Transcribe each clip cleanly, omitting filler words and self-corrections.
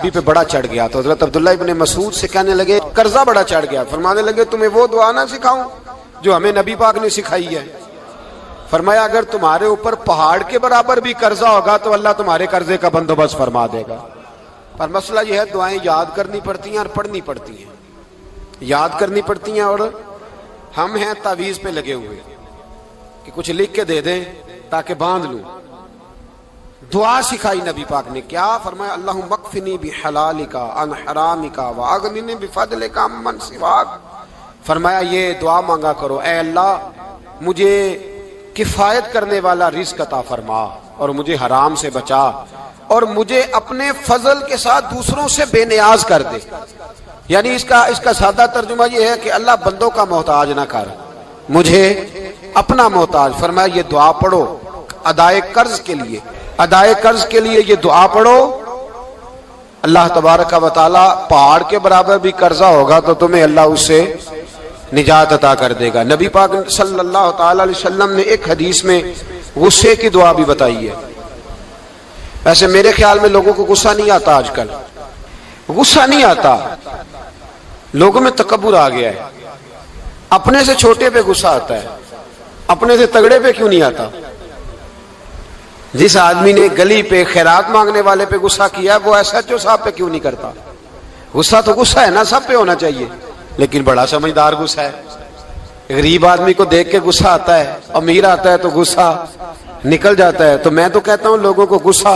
صحابی پہ بڑا چڑھ گیا تو حضرت عبداللہ ابن مسعود سے کہنے لگے قرضہ بڑا چڑھ گیا. فرمانے لگے تمہیں وہ دعا نہ سکھاؤں جو ہمیں نبی پاک نے سکھائی ہے. فرمایا اگر تمہارے اوپر پہاڑ کے برابر بھی قرضہ ہوگا تو اللہ تمہارے قرضے کا بندوبست فرما دے گا. پر مسئلہ یہ ہے دعائیں یاد کرنی پڑتی ہیں اور پڑھنی پڑتی ہیں. یاد کرنی پڑتی ہیں اور ہم ہیں تعویذ پہ لگے ہوئے کہ کچھ لکھ کے دے دیں تاکہ باندھ لوں. دعا سکھائی نبی پاک نے کیا فرمایا اللہم اکفنی بحلالک عن حرامک واغننی بفضلک عمن سواک. فرمایا یہ دعا مانگا کرو اے اللہ مجھے کفایت کرنے والا رزق عطا فرما اور مجھے حرام سے بچا اور مجھے اپنے فضل کے ساتھ دوسروں سے بے نیاز کر دے. یعنی اس کا سادہ ترجمہ یہ ہے کہ اللہ بندوں کا محتاج نہ کر مجھے اپنا محتاج. فرمایا یہ دعا پڑھو ادائے قرض کے لیے. ادائے قرض کے لیے یہ دعا پڑھو. اللہ تبارک و تعالی پہاڑ کے برابر بھی قرضہ ہوگا تو تمہیں اللہ اس سے نجات عطا کر دے گا. نبی پاک صلی اللہ تعالی علیہ وسلم نے ایک حدیث میں غصے کی دعا بھی بتائی ہے. ویسے میرے خیال میں لوگوں کو غصہ نہیں آتا آج کل. غصہ نہیں آتا. لوگوں میں تکبر آ گیا ہے. اپنے سے چھوٹے پہ غصہ آتا ہے اپنے سے تگڑے پہ کیوں نہیں آتا. جس آدمی نے گلی پہ خیرات مانگنے والے پہ غصہ کیا وہ ایس ایچ او صاحب پہ کیوں نہیں کرتا. غصہ تو غصہ ہے نا سب پہ ہونا چاہیے لیکن بڑا سمجھدار غصہ ہے. غریب آدمی کو دیکھ کے غصہ آتا ہے امیر آتا ہے تو غصہ نکل جاتا ہے. تو میں تو کہتا ہوں لوگوں کو غصہ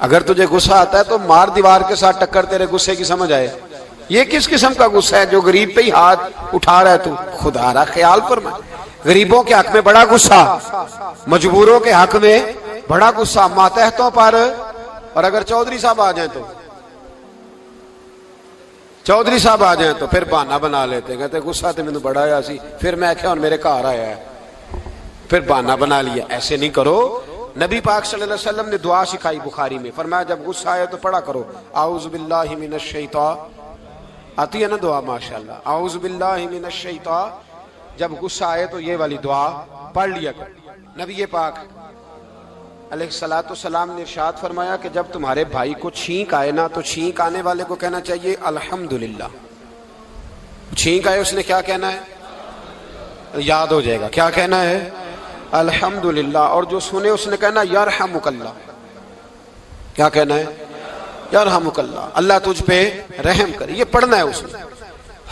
اگر تجھے غصہ آتا ہے تو مار دیوار کے ساتھ ٹکر تیرے غصے کی سمجھ آئے. یہ کس قسم کا غصہ ہے جو غریب پہ ہی ہاتھ اٹھا رہا ہے. تو خدا را خیال فرما. غریبوں کے حق میں بڑا غصہ مجبوروں کے حق میں بڑا غصہ ماتحتوں پر. اور اگر چودھری صاحب آ جائیں تو پھر بہانہ بنا لیتے کہتے غصہ تو مینوں بڑا آیا سی پھر میں کیا میرے گھر آیا ہے پھر بہانہ بنا لیا. ایسے نہیں کرو. نبی پاک صلی اللہ علیہ وسلم نے دعا سکھائی بخاری میں. فرمایا جب غصہ آئے تو پڑھا کرو اعوذ باللہ من الشیطان. آتی ہے نا دعا ماشاءاللہ اعوذ باللہ من الشیطان. جب غصہ آئے تو یہ والی دعا پڑھ لیا کرو. نبی پاک علیہ الصلوۃ والسلام نے ارشاد فرمایا کہ جب تمہارے بھائی کو چھینک آئے نا تو چھینک آنے والے کو کہنا چاہیے الحمدللہ. چھینک آئے اس نے کیا کہنا ہے یاد ہو جائے گا کیا کہنا ہے الحمدللہ. اور جو سنے اس نے کہنا یرحمک اللہ. کیا کہنا ہے یرحمک اللہ. اللہ تجھ پہ رحم کرے. یہ پڑھنا ہے اس نے.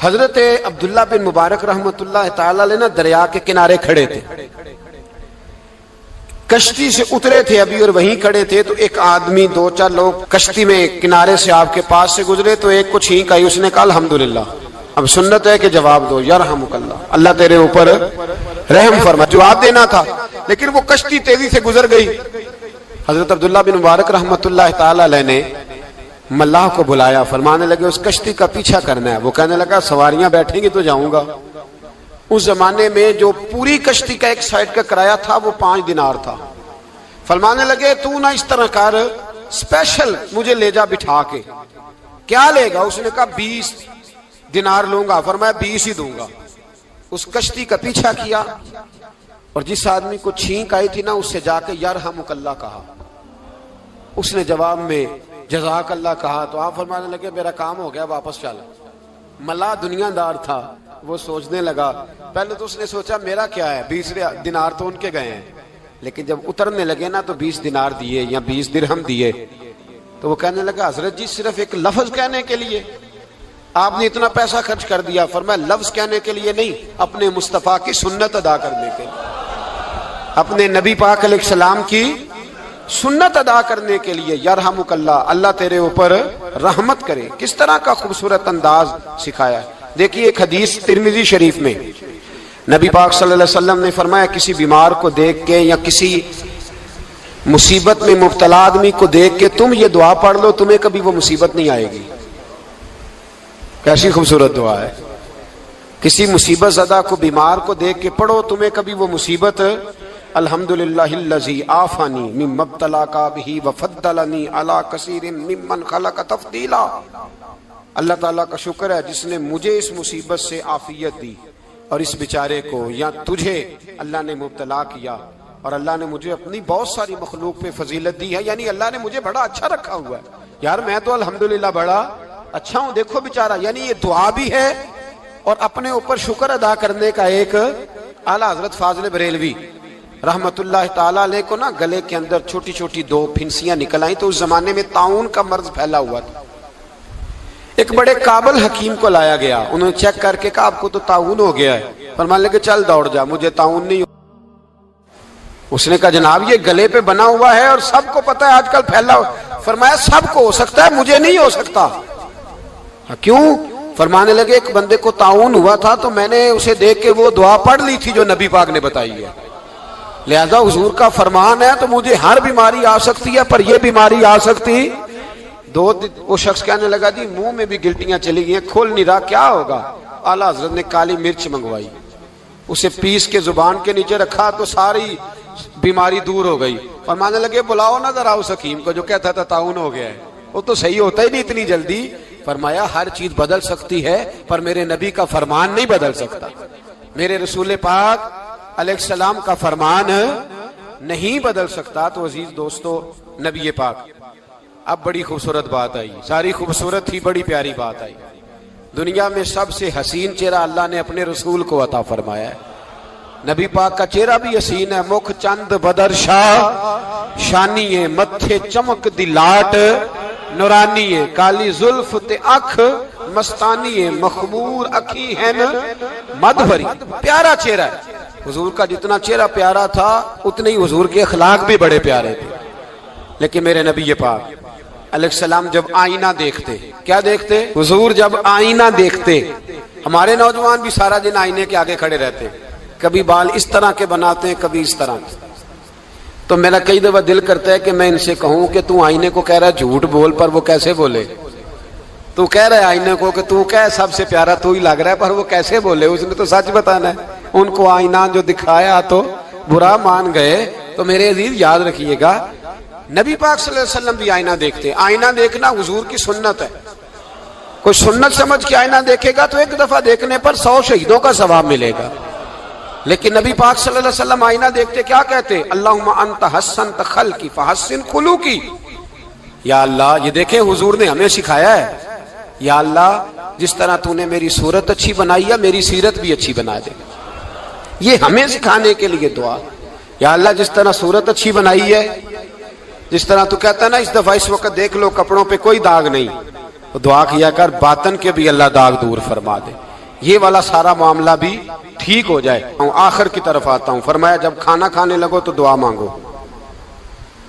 حضرت عبداللہ بن مبارک رحمۃ اللہ تعالی علیہ نا دریا کے کنارے کھڑے تھے. کشتی سے اترے تھے ابھی اور وہیں کھڑے تھے تو ایک آدمی دو چار لوگ کشتی میں کنارے سے آپ کے پاس سے گزرے تو ایک کو چھینک آئی. اس نے کہا الحمدللہ. اب سنت ہے کہ جواب دو یرحمک اللہ اللہ تیرے اوپر رحم فرما. جواب دینا تھا لیکن وہ کشتی تیزی سے گزر گئی. حضرت عبداللہ بن مبارک رحمۃ اللہ تعالی علیہ نے ملاح کو بلایا. فرمانے لگے اس کشتی کا پیچھا کرنا ہے. وہ کہنے لگا سواریاں بیٹھیں گی تو جاؤں گا. اس زمانے میں جو پوری کشتی کا ایک سائیڈ کا کرایہ تھا وہ 5 دینار تھا. فرمانے لگے تو نہ اس طرح کر اسپیشل مجھے لے جا بٹھا کے. کیا لے گا. اس نے کہا 20 دینار لوں گا. فرمایا 20 ہی دوں گا. اس کشتی کا پیچھا کیا اور جس آدمی کو چھینک آئی تھی نا اس سے جا کے یرحمک اللہ کہا. اس نے جواب میں جزاک اللہ کہا. تو آپ فرمانے لگے میرا کام ہو گیا واپس چل. ملا دنیا دار تھا وہ سوچنے لگا. پہلے تو اس نے سوچا میرا کیا ہے 20 دینار تو ان کے گئے ہیں. لیکن جب اترنے لگے نا تو 20 دینار دیے یا 20 درہم دیے تو وہ کہنے لگا حضرت جی صرف ایک لفظ کہنے کے لیے آپ نے اتنا پیسہ خرچ کر دیا. فرمایا لفظ کہنے کے لیے نہیں اپنے مصطفیٰ کی سنت ادا کرنے کے لیے اپنے نبی پاک علیہ السلام کی سنت ادا کرنے کے لیے. یرحمک اللہ اللہ تیرے اوپر رحمت کرے. کس طرح کا خوبصورت انداز سکھایا. دیکھیے ایک حدیث ترمذی شریف میں نبی پاک صلی اللہ علیہ وسلم نے فرمایا کسی بیمار کو دیکھ کے یا کسی مصیبت میں مبتلا آدمی کو دیکھ کے تم یہ دعا پڑھ لو تمہیں کبھی وہ مصیبت نہیں آئے گی. کیسی خوبصورت دعا ہے. کسی مصیبت زدہ کو بیمار کو دیکھ کے پڑھو تمہیں کبھی وہ مصیبت الحمدللہ الذی عافانی مما ابتلاک بہ وفضلنی علی کثیر ممن خلق تفضیلا. اللہ تعالیٰ کا شکر ہے جس نے مجھے اس مصیبت سے عافیت دی اور اس بیچارے کو یا تجھے اللہ نے مبتلا کیا اور اللہ نے مجھے اپنی بہت ساری مخلوق پہ فضیلت دی ہے. یعنی اللہ نے مجھے بڑا اچھا رکھا ہوا ہے. یار میں تو الحمدللہ بڑا اچھا ہوں، دیکھو بیچارہ. یعنی یہ دعا بھی ہے اور اپنے اوپر شکر ادا کرنے کا ایک. اعلیٰ حضرت فاضل بریلوی رحمت اللہ تعالیٰ علیہ کو نا گلے کے اندر چھوٹی چھوٹی 2 پھنسیاں نکل آئیں. تو اس زمانے میں طاعون کا مرض پھیلا ہوا تھا. ایک بڑے قابل حکیم کو لایا گیا. انہوں نے چیک کر کے کہا آپ کو تو طاعون ہو گیا ہے. فرمانے لگے چل دوڑ جا، مجھے طاعون نہیں. اس نے کہا جناب یہ گلے پہ بنا ہوا ہے اور سب کو پتہ ہے آج کل پھیلا ہوا. فرمایا سب کو ہو سکتا ہے، مجھے نہیں ہو سکتا. کیوں؟ فرمانے لگے ایک بندے کو طاعون ہوا تھا تو میں نے اسے دیکھ کے وہ دعا پڑھ لی تھی جو نبی پاک نے بتائی ہے. لہذا حضور کا فرمان ہے تو مجھے ہر بیماری آ سکتی ہے پر یہ بیماری آ سکتی. وہ شخص کہنے لگا جی منہ میں بھی گلٹیاں چلی گئی ہیں، کھول نہیں رہا، کیا ہوگا؟ اعلیٰ حضرت نے کالی مرچ منگوائی، اسے پیس کے زبان کے نیچے رکھا تو ساری بیماری دور ہو گئی. فرمانے لگے بلاؤ نا ذرا اس حکیم کو جو کہتا تھا طاعون ہو گیا ہے. وہ تو صحیح ہوتا ہی نہیں اتنی جلدی. فرمایا ہر چیز بدل سکتی ہے پر میرے نبی کا فرمان نہیں بدل سکتا. میرے رسول پاک علیہ السلام کا فرمان نہیں بدل سکتا. تو عزیز دوستو نبی پاک اب بڑی خوبصورت بات آئی، ساری خوبصورت تھی، بڑی پیاری بات آئی. دنیا میں سب سے حسین چہرہ اللہ نے اپنے رسول کو عطا فرمایا ہے. نبی پاک کا چہرہ بھی حسین ہے. مکھ چند بدر شاہ شانی ہے، متھے چمک دی لاٹ نورانی ہے، کالی زلف تے اکھ مستانی ہے، مخمور اکھی ہے مد بھری. پیارا چہرہ ہے. حضور کا جتنا چہرہ پیارا تھا اتنے ہی حضور کے اخلاق بھی بڑے پیارے تھے. لیکن میرے نبی پاک علیہ السلام جب آئینہ دیکھتے، کیا دیکھتے؟ حضور جب آئینہ دیکھتے. ہمارے نوجوان بھی سارا دن آئینے کے آگے کھڑے رہتے، کبھی بال اس طرح کے بناتے ہیں کبھی اس طرح. تو میرا کئی دفعہ دل کرتا ہے کہ میں ان سے کہوں کہ تو آئینے کو کہہ رہا ہے جھوٹ بول، پر وہ کیسے بولے؟ تو کہہ رہا ہے آئینے کو کہ تو کہہ سب سے پیارا تو ہی لگ رہا ہے، پر وہ کیسے بولے؟ اس نے تو سچ بتانا ہے. ان کو آئینہ جو دکھایا تو برا مان گئے. تو میرے عزیز یاد رکھیے گا نبی پاک صلی اللہ علیہ وسلم بھی آئینہ دیکھتے. آئینہ دیکھنا حضور کی سنت ہے. کوئی سنت سمجھ کے آئینہ دیکھے گا تو ایک دفعہ دیکھنے پر 100 شہیدوں کا ثواب ملے گا. لیکن نبی پاک صلی اللہ علیہ وسلم آئینہ دیکھتے کیا کہتے؟ اللہم انت حسنت خلقی فحسن خلوقی. یا اللہ، یہ دیکھیں حضور نے ہمیں سکھایا ہے. یا اللہ جس طرح تو نے میری صورت اچھی بنائی ہے میری سیرت بھی اچھی بنا دے. یہ ہمیں سکھانے کے لیے دعا. یا اللہ جس طرح صورت اچھی بنائی ہے، جس طرح تو کہتا ہے نا اس دفعہ اس وقت دیکھ لو کپڑوں پہ کوئی داغ نہیں، تو دعا کیا کر باطن کے بھی اللہ داغ دور فرما دے، یہ والا سارا معاملہ بھی ٹھیک ہو جائے. آخر کی طرف آتا ہوں. فرمایا جب کھانا کھانے لگو تو دعا مانگو.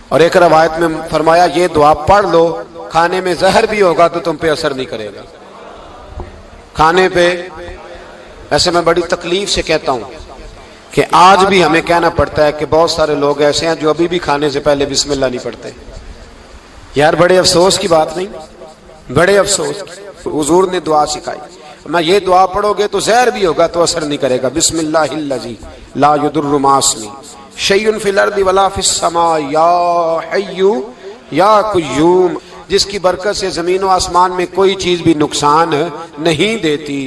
اور ایک روایت میں فرمایا یہ دعا پڑھ لو، کھانے میں زہر بھی ہوگا تو تم پہ اثر نہیں کرے گا. کھانے پہ ایسے میں بڑی تکلیف سے کہتا ہوں کہ آج بھی ہمیں کہنا پڑتا ہے کہ بہت سارے لوگ ایسے ہیں جو ابھی بھی کھانے سے پہلے بسم اللہ نہیں پڑھتے. یار بڑے افسوس کی بات نہیں؟ بڑے افسوس. حضور نے دعا سکھائی، میں یہ دعا پڑھو گے تو زہر بھی ہوگا تو اثر نہیں کرے گا. بسم اللہ الذی لا یضر مع اسمہ شیء فی الارض ولا فی السماء یا حی یا قیوم، جس کی برکت سے زمین و آسمان میں کوئی چیز بھی نقصان نہیں دیتی.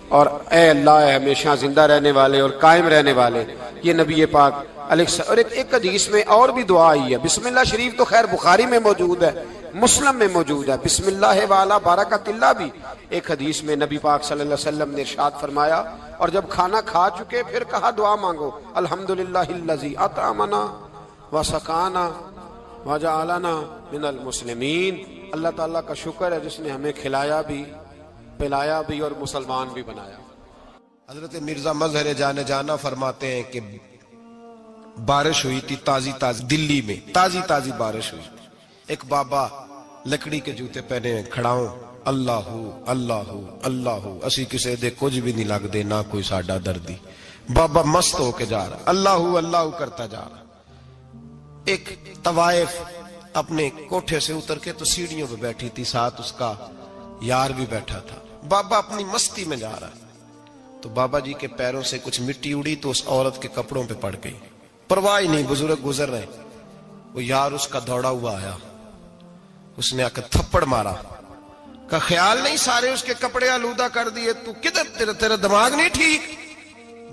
اور اے اللہ اے ہمیشہ زندہ رہنے والے اور قائم رہنے والے. یہ نبی پاک علیہ السلام. اور ایک حدیث میں اور بھی دعا آئی ہے. بسم اللہ شریف تو خیر بخاری میں موجود ہے، مسلم میں موجود ہے. بسم اللہ والا بارکۃ اللہ بھی ایک حدیث میں نبی پاک صلی اللہ علیہ وسلم نے ارشاد فرمایا. اور جب کھانا کھا چکے پھر کہا دعا مانگو الحمدللہ الذی اطعمنا وسقانا وجعلنا من المسلمین. اللہ تعالیٰ کا شکر ہے جس نے ہمیں کھلایا بھی پلایا بھی اور مسلمان بھی بنایا. حضرت مرزا مظہر جانے جانا فرماتے ہیں کہ بارش ہوئی تھی تازی تازی دلی میں، تازی تازی بارش ہوئی. ایک بابا لکڑی کے جوتے پہنے کھڑا ہوں، اللہ اللہ اللہ اسی کسے دے کچھ بھی نہیں لگ دے نہ کوئی ساڈا دردی. بابا مست ہو کے جا رہا، اللہ اللہ کرتا جا رہا. ایک طوائف اپنے کوٹھے سے اتر کے تو سیڑھیوں پہ بیٹھی تھی، ساتھ اس کا یار بھی بیٹھا تھا. بابا اپنی مستی میں جا رہا تو بابا جی کے پیروں سے کچھ مٹی اڑی تو اس عورت کے کپڑوں پہ پڑ گئی. پرواہ نہیں، بزرگ گزر رہے. وہ یار اس کا دوڑا ہوا آیا، اس نے آ کے تھپڑ مارا. کا خیال نہیں سارے اس کے کپڑے آلودہ کر دیے، تو کدھر تیرا دماغ نہیں ٹھیک؟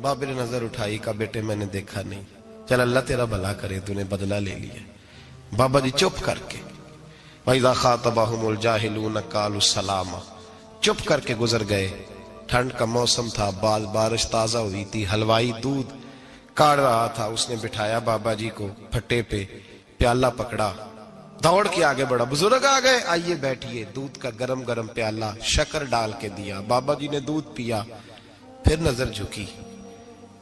بابے نے نظر اٹھائی، کہا بیٹے میں نے دیکھا نہیں، چل اللہ تیرا بھلا کرے، تو نے بدلہ لے لیا. بابا جی چپ کر کے وَإِذَا خَاطَبَهُمُ الْجَاهِلُونَ قَالُوا سَلَامًا، چپ کر کے گزر گئے۔ ٹھنڈ کا موسم تھا، بارش تازہ ہوئی تھی، حلوائی دودھ کاڑ رہا تھا، اس نے بٹھایا بابا جی کو پھٹے پہ، پیالہ پکڑا، دوڑ کے آگے بڑھا، بزرگ آ گئے، آئیے بیٹھیے، دودھ کا گرم گرم پیالہ شکر ڈال کے دیا، بابا جی نے دودھ پیا، پھر نظر جھکی،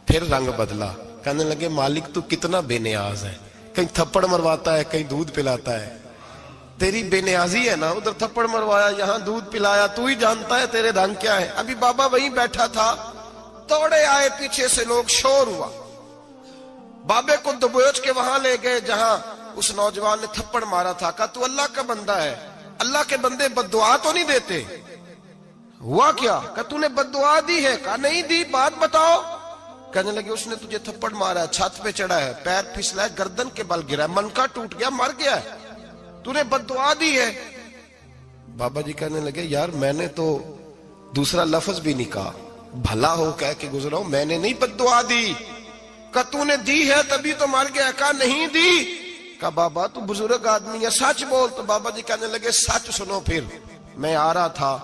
پھر رنگ بدلا، کہنے لگے مالک تو کتنا بے نیاز ہے، کہیں تھپڑ مرواتا ہے، کہیں دودھ پلاتا ہے، تیری بے نیازی ہے نا، ادھر تھپڑ مروایا، یہاں دودھ پلایا، تو ہی جانتا ہے تیرے رنگ کیا ہے۔ ابھی بابا وہیں بیٹھا تھا، توڑے آئے پیچھے سے لوگ، شور ہوا، بابے کو دبوچ کے وہاں لے گئے جہاں اس نوجوان نے تھپڑ مارا تھا، کہا تو اللہ کا بندہ ہے، اللہ کے بندے بد دعا تو نہیں دیتے، ہوا کیا؟ کہا تو نے بد دعا دی ہے؟ کہا نہیں دی، بات بتاؤ۔ کہنے لگے اس نے تجھے تھپڑ مارا ہے، چھت پہ چڑھا ہے، پیر پھسلا ہے، گردن کے بل گرا ہے، منکا ٹوٹ گیا، مر گیا ہے، تو نے بد دعا دی ہے۔ بابا جی کہنے لگے یار میں نے تو دوسرا لفظ بھی نہیں کہا، بھلا ہو کہہ کے گزرا ہوں، میں نے نہیں بد دعا دی۔ کہا تو نے دی ہے تبھی تو مر گیا، کہا نہیں دی۔ کہا بابا تو بزرگ آدمی ہے، سچ بول۔ تو بابا جی کہنے لگے سچ سنو، پھر میں آ رہا تھا،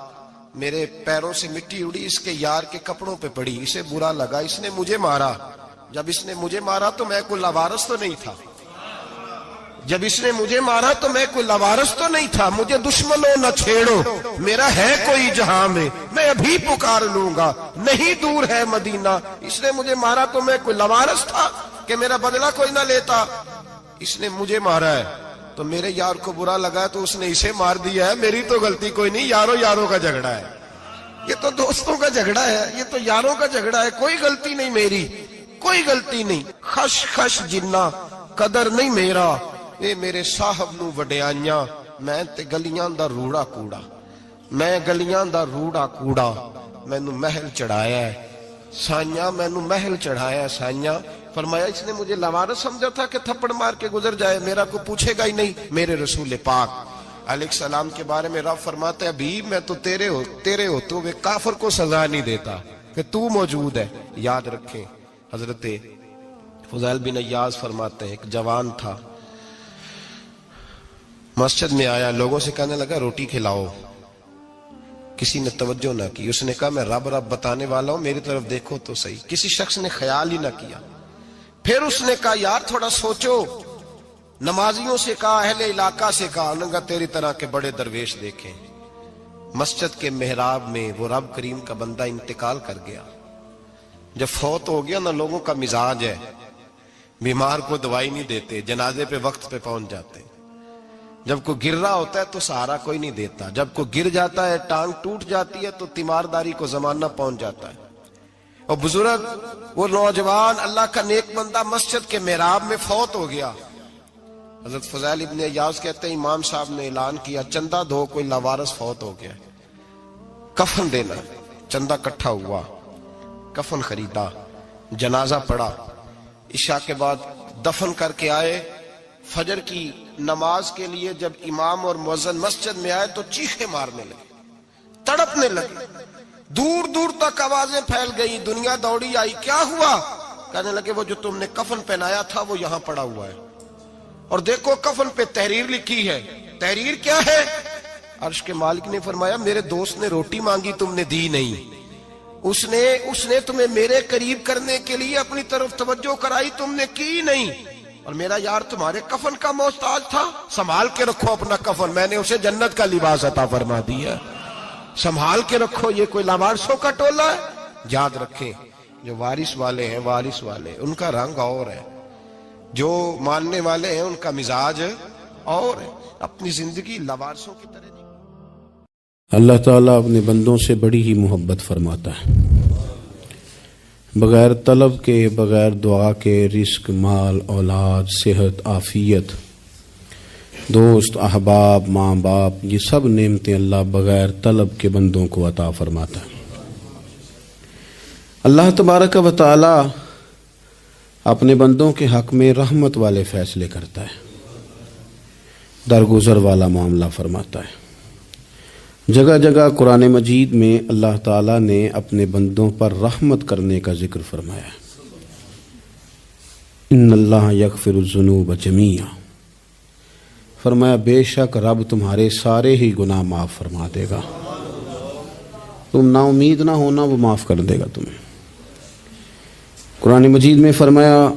میرے پیروں سے مٹی اڑی، اس کے یار کے کپڑوں پہ پڑی، اسے برا لگا، اس نے مجھے مارا، جب اس نے مجھے مارا تو میں کوئی لاوارث تو نہیں تھا، جب اس نے مجھے مارا تو میں کوئی لاوارث تو نہیں تھا، مجھے دشمنوں نہ چھیڑو، میرا ہے کوئی جہاں میں ابھی پکار لوں گا، نہیں دور ہے مدینہ، اس نے مجھے مارا تو میں کوئی لاوارث تھا کہ میرا بدلہ کوئی نہ لیتا، اس نے مجھے مارا ہے تو میرے یار کو برا لگا ہے تو اس نے اسے مار دیا ہے، میری تو غلطی کوئی نہیں، یاروں کا جھگڑا ہے، یہ تو دوستوں کا جھگڑا ہے، یہ تو یاروں کا جھگڑا ہے، کوئی غلطی نہیں میری، کوئی غلطی نہیں، خش خش جنہ قدر نہیں میرا، اے میرے صاحب نو وڈیاں، میں تے گلیاں دا روڑا کوڑا، میں گلیاں دا روڑا کوڑا، میں نو محل چڑھایا ہے سائیاں، میں نو محل چڑھایا ہے سائیاں۔ فرمایا اس نے مجھے لاوارث سمجھا تھا کہ تھپڑ مار کے گزر جائے، میرا کو پوچھے گا ہی نہیں۔ میرے رسول پاک علیہ السلام کے بارے میں رب فرماتا ہے ابھی میں تو تیرے ہوتے ہوئے کافر کو سزا نہیں دیتا کہ تو موجود ہے۔ یاد رکھیں حضرت فضیل بن عیاض فرماتے ہیں ایک جوان تھا، مسجد میں آیا، لوگوں سے کہنے لگا روٹی کھلاؤ، کسی نے توجہ نہ کی، اس نے کہا میں رب بتانے والا ہوں، میری طرف دیکھو تو صحیح، کسی شخص نے خیال ہی نہ کیا۔ پھر اس نے کہا یار تھوڑا سوچو، نمازیوں سے کہا، اہل علاقہ سے کہا، انہوں نے کہا تیری طرح کے بڑے درویش دیکھیں۔ مسجد کے محراب میں وہ رب کریم کا بندہ انتقال کر گیا، جب فوت ہو گیا نا، لوگوں کا مزاج ہے بیمار کو دوائی نہیں دیتے، جنازے پہ وقت پہ پہنچ جاتے، جب کوئی گر رہا ہوتا ہے تو سہارا کوئی نہیں دیتا، جب کوئی گر جاتا ہے ٹانگ ٹوٹ جاتی ہے تو تیمارداری کو زمانہ پہنچ جاتا ہے۔ اور بزرگ وہ نوجوان اللہ کا نیک بندہ مسجد کے محراب میں فوت ہو گیا۔ حضرت فضیل ابن عیاض کہتے ہیں امام صاحب نے اعلان کیا چندہ دو، کوئی لاوارث فوت ہو گیا، کفن دینا۔ چندہ کٹھا ہوا، کفن خریدا، جنازہ پڑا، عشاء کے بعد دفن کر کے آئے۔ فجر کی نماز کے لیے جب امام اور مؤذن مسجد میں آئے تو چیخیں مارنے لگے، تڑپنے لگے، دور دور تک آوازیں پھیل گئی، دنیا دوڑی آئی، کیا ہوا؟ کہنے لگے وہ جو تم نے کفن پہنایا تھا وہ یہاں پڑا ہوا ہے، اور دیکھو کفن پہ تحریر لکھی ہے۔ تحریر کیا ہے؟ عرش کے مالک نے فرمایا میرے دوست نے روٹی مانگی تم نے دی نہیں، اس نے تمہیں میرے قریب کرنے کے لیے اپنی طرف توجہ کرائی، تم نے کی نہیں، اور میرا یار تمہارے کفن کا محتاج تھا، سنبھال کے رکھو اپنا کفن، میں نے اسے جنت کا لباس عطا فرما دیا، سنبھال کے رکھو، یہ کوئی لاوارثوں کا ٹولہ ہے۔ یاد رکھیں جو وارث والے ہیں، وارث والے ان کا رنگ اور ہے، جو ماننے والے ہیں ان کا مزاج اور ہے، اپنی زندگی لاوارثوں کی طرح نہیں۔ اللہ تعالیٰ اپنے بندوں سے بڑی ہی محبت فرماتا ہے، بغیر طلب کے، بغیر دعا کے رزق، مال، اولاد، صحت، عافیت، دوست، احباب، ماں باپ، یہ سب نعمتیں اللہ بغیر طلب کے بندوں کو عطا فرماتا ہے۔ اللہ تبارک و تعالی اپنے بندوں کے حق میں رحمت والے فیصلے کرتا ہے، درگزر والا معاملہ فرماتا ہے۔ جگہ جگہ قرآن مجید میں اللہ تعالیٰ نے اپنے بندوں پر رحمت کرنے کا ذکر فرمایا ہے۔ ان اللہ یغفر الذنوب جمیعا فرمایا بے شک رب تمہارے سارے ہی گناہ معاف فرما دے گا، تم نا امید نہ ہونا، وہ معاف کر دے گا تمہیں۔ قرآن مجید میں فرمایا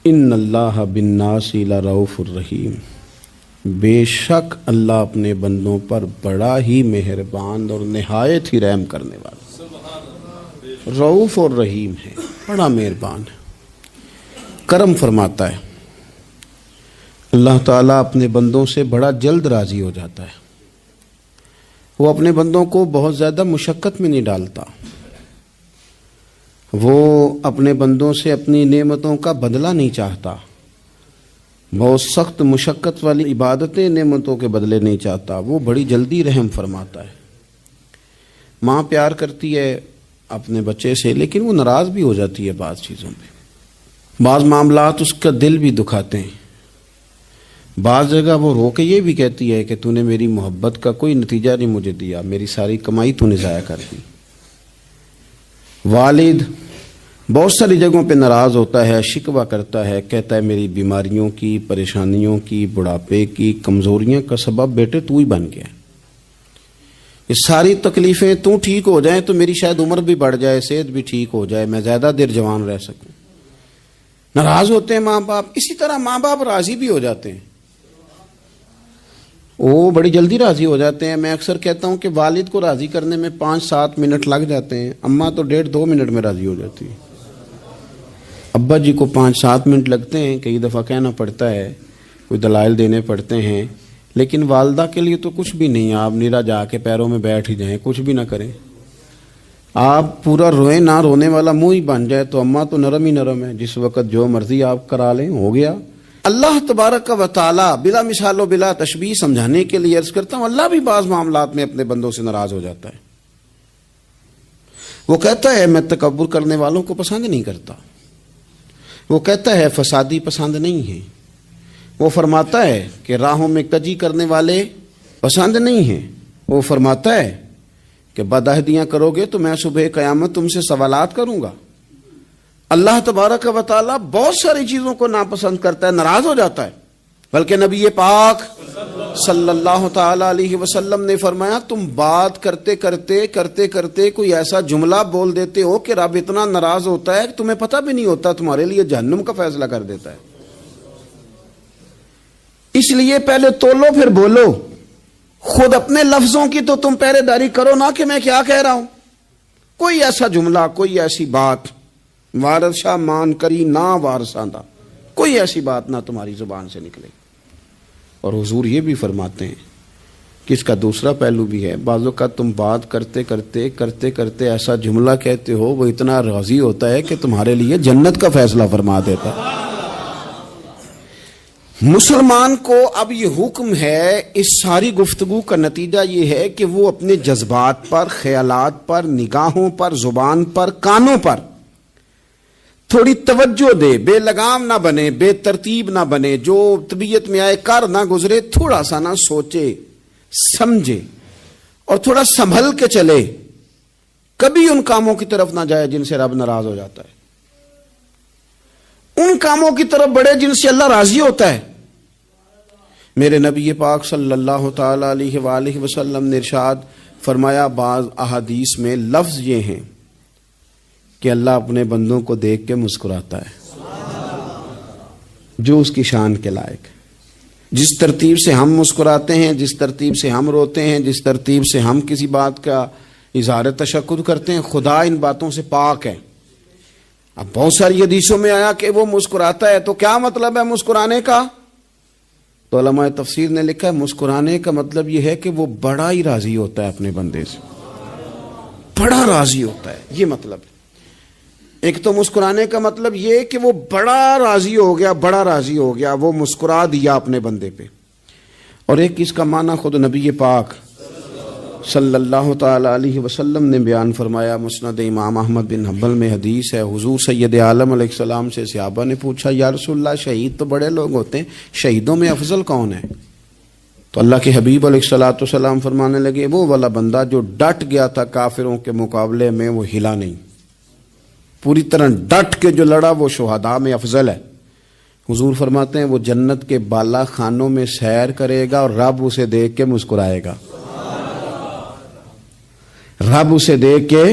ان اللہ بالناس لرؤوف الرحیم، بے شک اللہ اپنے بندوں پر بڑا ہی مہربان اور نہایت ہی رحم کرنے والا، رؤوف اور رحیم ہے، بڑا مہربان ہے، کرم فرماتا ہے۔ اللہ تعالیٰ اپنے بندوں سے بڑا جلد راضی ہو جاتا ہے، وہ اپنے بندوں کو بہت زیادہ مشقت میں نہیں ڈالتا، وہ اپنے بندوں سے اپنی نعمتوں کا بدلہ نہیں چاہتا، بہت سخت مشقت والی عبادتیں نعمتوں کے بدلے نہیں چاہتا، وہ بڑی جلدی رحم فرماتا ہے۔ ماں پیار کرتی ہے اپنے بچے سے، لیکن وہ ناراض بھی ہو جاتی ہے بعض چیزوں پہ، بعض معاملات اس کا دل بھی دکھاتے ہیں، بعض جگہ وہ رو کے یہ بھی کہتی ہے کہ تو نے میری محبت کا کوئی نتیجہ نہیں مجھے دیا، میری ساری کمائی تو نے ضائع کر دی۔ والد بہت ساری جگہوں پہ ناراض ہوتا ہے، شکوہ کرتا ہے، کہتا ہے میری بیماریوں کی، پریشانیوں کی، بڑھاپے کی، کمزوریاں کا سبب بیٹے تو ہی بن گیا، یہ ساری تکلیفیں تو ٹھیک ہو جائیں تو میری شاید عمر بھی بڑھ جائے، صحت بھی ٹھیک ہو جائے، میں زیادہ دیر جوان رہ سکوں۔ ناراض ہوتے ہیں ماں باپ، اسی طرح ماں باپ راضی بھی ہو جاتے ہیں، وہ بڑی جلدی راضی ہو جاتے ہیں۔ میں اکثر کہتا ہوں کہ والد کو راضی کرنے میں 5-7 منٹ لگ جاتے ہیں، اماں تو 1.5-2 منٹ میں راضی ہو جاتی ہے، ابا جی کو 5-7 منٹ لگتے ہیں، کئی دفعہ کہنا پڑتا ہے، کوئی دلائل دینے پڑتے ہیں، لیکن والدہ کے لیے تو کچھ بھی نہیں، آپ نیرا جا کے پیروں میں بیٹھ ہی جائیں، کچھ بھی نہ کریں، آپ پورا روئیں نہ، رونے والا منہ ہی بن جائے، تو اماں تو نرم ہی نرم ہے، جس وقت جو مرضی آپ کرا لیں ہو گیا۔ اللہ تبارک و تعالی بلا مثال و بلا تشبیہ سمجھانے کے لیے عرض کرتا ہوں، اللہ بھی بعض معاملات میں اپنے بندوں سے ناراض ہو جاتا ہے، وہ کہتا ہے میں تکبر کرنے والوں کو پسند نہیں کرتا، وہ کہتا ہے فسادی پسند نہیں ہے، وہ فرماتا ہے کہ راہوں میں کجی کرنے والے پسند نہیں ہیں، وہ فرماتا ہے کہ بدعہدیاں کرو گے تو میں صبح قیامت تم سے سوالات کروں گا۔ اللہ تبارک و تعالیٰ بہت ساری چیزوں کو ناپسند کرتا ہے، ناراض ہو جاتا ہے، بلکہ نبی پاک صلی اللہ تعالی علیہ وسلم نے فرمایا تم بات کرتے کرتے کوئی ایسا جملہ بول دیتے ہو کہ رب اتنا ناراض ہوتا ہے کہ تمہیں پتہ بھی نہیں ہوتا، تمہارے لیے جہنم کا فیصلہ کر دیتا ہے۔ اس لیے پہلے تولو پھر بولو، خود اپنے لفظوں کی تو تم پہرے داری کرو نا کہ میں کیا کہہ رہا ہوں، کوئی ایسا جملہ، کوئی ایسی بات وارث شاہ مان کری نہ وارثاندہ، کوئی ایسی بات نہ تمہاری زبان سے نکلے۔ اور حضور یہ بھی فرماتے ہیں کہ اس کا دوسرا پہلو بھی ہے، بعض اوقات تم بات کرتے ایسا جملہ کہتے ہو وہ اتنا راضی ہوتا ہے کہ تمہارے لیے جنت کا فیصلہ فرما دیتا ہے۔ مسلمان کو اب یہ حکم ہے، اس ساری گفتگو کا نتیجہ یہ ہے کہ وہ اپنے جذبات پر، خیالات پر، نگاہوں پر، زبان پر، کانوں پر تھوڑی توجہ دے، بے لگام نہ بنے، بے ترتیب نہ بنے، جو طبیعت میں آئے کر نہ گزرے، تھوڑا سا نہ سوچے سمجھے اور تھوڑا سنبھل کے چلے، کبھی ان کاموں کی طرف نہ جائے جن سے رب ناراض ہو جاتا ہے، ان کاموں کی طرف بڑھے جن سے اللہ راضی ہوتا ہے۔ میرے نبی پاک صلی اللہ تعالی علیہ وآلہ وسلم نے ارشاد فرمایا، بعض احادیث میں لفظ یہ ہیں کہ اللہ اپنے بندوں کو دیکھ کے مسکراتا ہے، جو اس کی شان کے لائق۔ جس ترتیب سے ہم مسکراتے ہیں، جس ترتیب سے ہم روتے ہیں، جس ترتیب سے ہم کسی بات کا اظہار تشکر کرتے ہیں، خدا ان باتوں سے پاک ہے۔ اب بہت ساری حدیثوں میں آیا کہ وہ مسکراتا ہے، تو کیا مطلب ہے مسکرانے کا؟ تو علماء تفسیر نے لکھا ہے مسکرانے کا مطلب یہ ہے کہ وہ بڑا ہی راضی ہوتا ہے اپنے بندے سے، بڑا راضی ہوتا ہے، یہ مطلب ہے۔ ایک تو مسکرانے کا مطلب یہ کہ وہ بڑا راضی ہو گیا، بڑا راضی ہو گیا، وہ مسکرا دیا اپنے بندے پہ، اور ایک اس کا معنی خود نبی پاک صلی اللہ تعالی علیہ وسلم نے بیان فرمایا۔ مسند امام احمد بن حنبل میں حدیث ہے، حضور سید عالم علیہ السلام سے صحابہ نے پوچھا یا رسول اللہ شہید تو بڑے لوگ ہوتے ہیں، شہیدوں میں افضل کون ہے؟ تو اللہ کے حبیب علیہ الصلوۃ والسلام فرمانے لگے وہ والا بندہ جو ڈٹ گیا تھا کافروں کے مقابلے میں، وہ ہلا نہیں، پوری طرح ڈٹ کے جو لڑا وہ شہداء میں افضل ہے۔ حضور فرماتے ہیں وہ جنت کے بالا خانوں میں سیر کرے گا اور رب اسے دیکھ کے مسکرائے گا. رب اسے دیکھ کے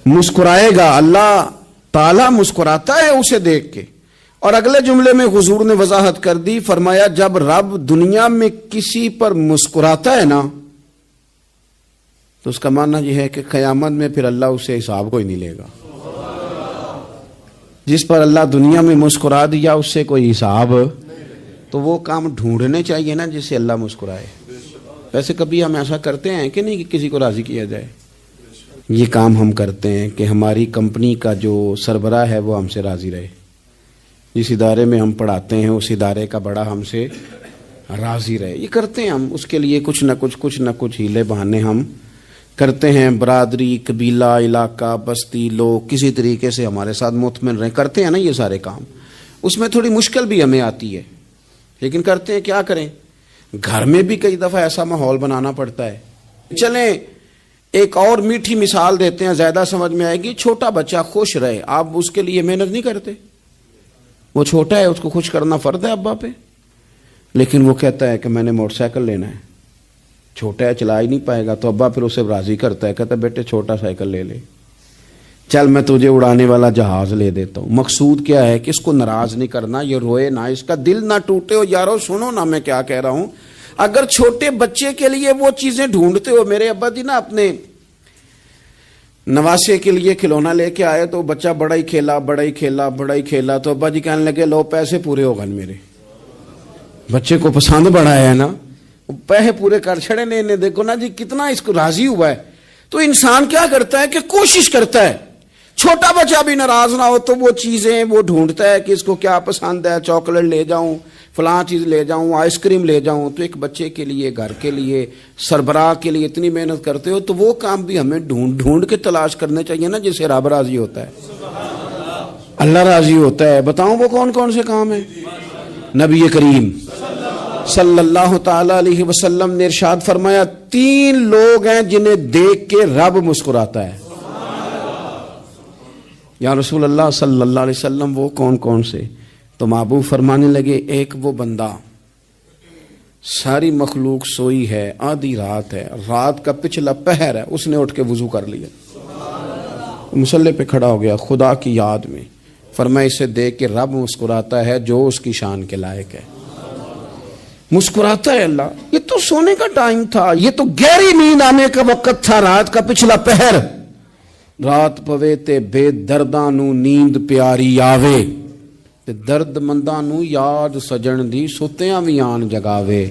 مسکرائے گا. اللہ تعالیٰ مسکراتا ہے اسے دیکھ کے. اور اگلے جملے میں حضور نے وضاحت کر دی, فرمایا جب رب دنیا میں کسی پر مسکراتا ہے نا تو اس کا معنی یہ ہے کہ قیامت میں پھر اللہ اسے حساب کوئی نہیں لے گا. جس پر اللہ دنیا میں مسکرا دیا اس سے کوئی حساب, تو وہ کام ڈھونڈنے چاہیے نا جس سے اللہ مسکرائے. ویسے کبھی ہم ایسا کرتے ہیں کہ نہیں کہ کسی کو راضی کیا جائے؟ یہ کام ہم کرتے ہیں کہ ہماری کمپنی کا جو سربراہ ہے وہ ہم سے راضی رہے. جس ادارے میں ہم پڑھاتے ہیں اس ادارے کا بڑا ہم سے راضی رہے. یہ کرتے ہیں ہم, اس کے لیے کچھ نہ کچھ ہیلے بہانے ہم کرتے ہیں. برادری, قبیلہ, علاقہ, بستی, لوگ کسی طریقے سے ہمارے ساتھ مطمئن رہیں. کرتے ہیں نا یہ سارے کام. اس میں تھوڑی مشکل بھی ہمیں آتی ہے لیکن کرتے ہیں. کیا کریں, گھر میں بھی کئی دفعہ ایسا ماحول بنانا پڑتا ہے. چلیں ایک اور میٹھی مثال دیتے ہیں, زیادہ سمجھ میں آئے گی. چھوٹا بچہ خوش رہے, آپ اس کے لیے محنت نہیں کرتے. وہ چھوٹا ہے, اس کو خوش کرنا فرض ہے ابا پہ, لیکن وہ کہتا ہے کہ میں نے موٹر سائیکل لینا ہے. چھوٹا ہے, چلا ہی نہیں پائے گا, تو ابا پھر اسے راضی کرتا ہے, کہتا ہے بیٹے چھوٹا سائیکل لے لے, چل میں تجھے اڑانے والا جہاز لے دیتا ہوں. مقصود کیا ہے کہ اس کو ناراض نہیں کرنا, یہ روئے نہ, اس کا دل نہ ٹوٹے. ہو یارو سنو نا میں کیا کہہ رہا ہوں. اگر چھوٹے بچے کے لیے وہ چیزیں ڈھونڈتے ہو, میرے ابا جی نا اپنے نواسے کے لیے کھلونا لے کے آئے تو بچہ بڑا ہی کھیلا, تو ابا جی کہنے لگے لو پیسے پورے ہو گئے میرے. بچے کو پسند بڑا ہے نا, پیسے پورے کر چھڑے نے, دیکھو نا جی کتنا اس کو راضی ہوا ہے. تو انسان کیا کرتا ہے کہ کوشش کرتا ہے چھوٹا بچہ بھی ناراض نہ ہو, تو وہ چیزیں وہ ڈھونڈتا ہے کہ اس کو کیا پسند ہے. چاکلیٹ لے جاؤں, فلاں چیز لے جاؤں, آئس کریم لے جاؤں. تو ایک بچے کے لیے, گھر کے لیے, سربراہ کے لیے اتنی محنت کرتے ہو, تو وہ کام بھی ہمیں ڈھونڈ کے تلاش کرنے چاہیے نا جس سے رب راضی ہوتا ہے, اللہ راضی ہوتا ہے. بتاؤں وہ کون کون سے کام ہیں؟ نبی کریم صلی اللہ تعالی علیہ وسلم نے ارشاد فرمایا 3 لوگ ہیں جنہیں دیکھ کے رب مسکراتا ہے. یا رسول اللہ صلی اللہ علیہ وسلم وہ کون کون سے؟ تو محبوب فرمانے لگے ایک وہ بندہ ساری مخلوق سوئی ہے, آدھی رات ہے, رات کا پچھلا پہر ہے, اس نے اٹھ کے وضو کر لیا, مصلی پہ کھڑا ہو گیا خدا کی یاد میں. فرمایا اسے دیکھ کے رب مسکراتا ہے جو اس کی شان کے لائق ہے. مسکراتا ہے اللہ. یہ تو سونے کا ٹائم تھا, یہ تو گہری نیند آنے کا وقت تھا, رات کا پچھلا پہر. رات پوے تے بے درداں نو نیند پیاری آوے, تے درد منداں نو یاد سجن دی ستیاں وی آن جگاوے.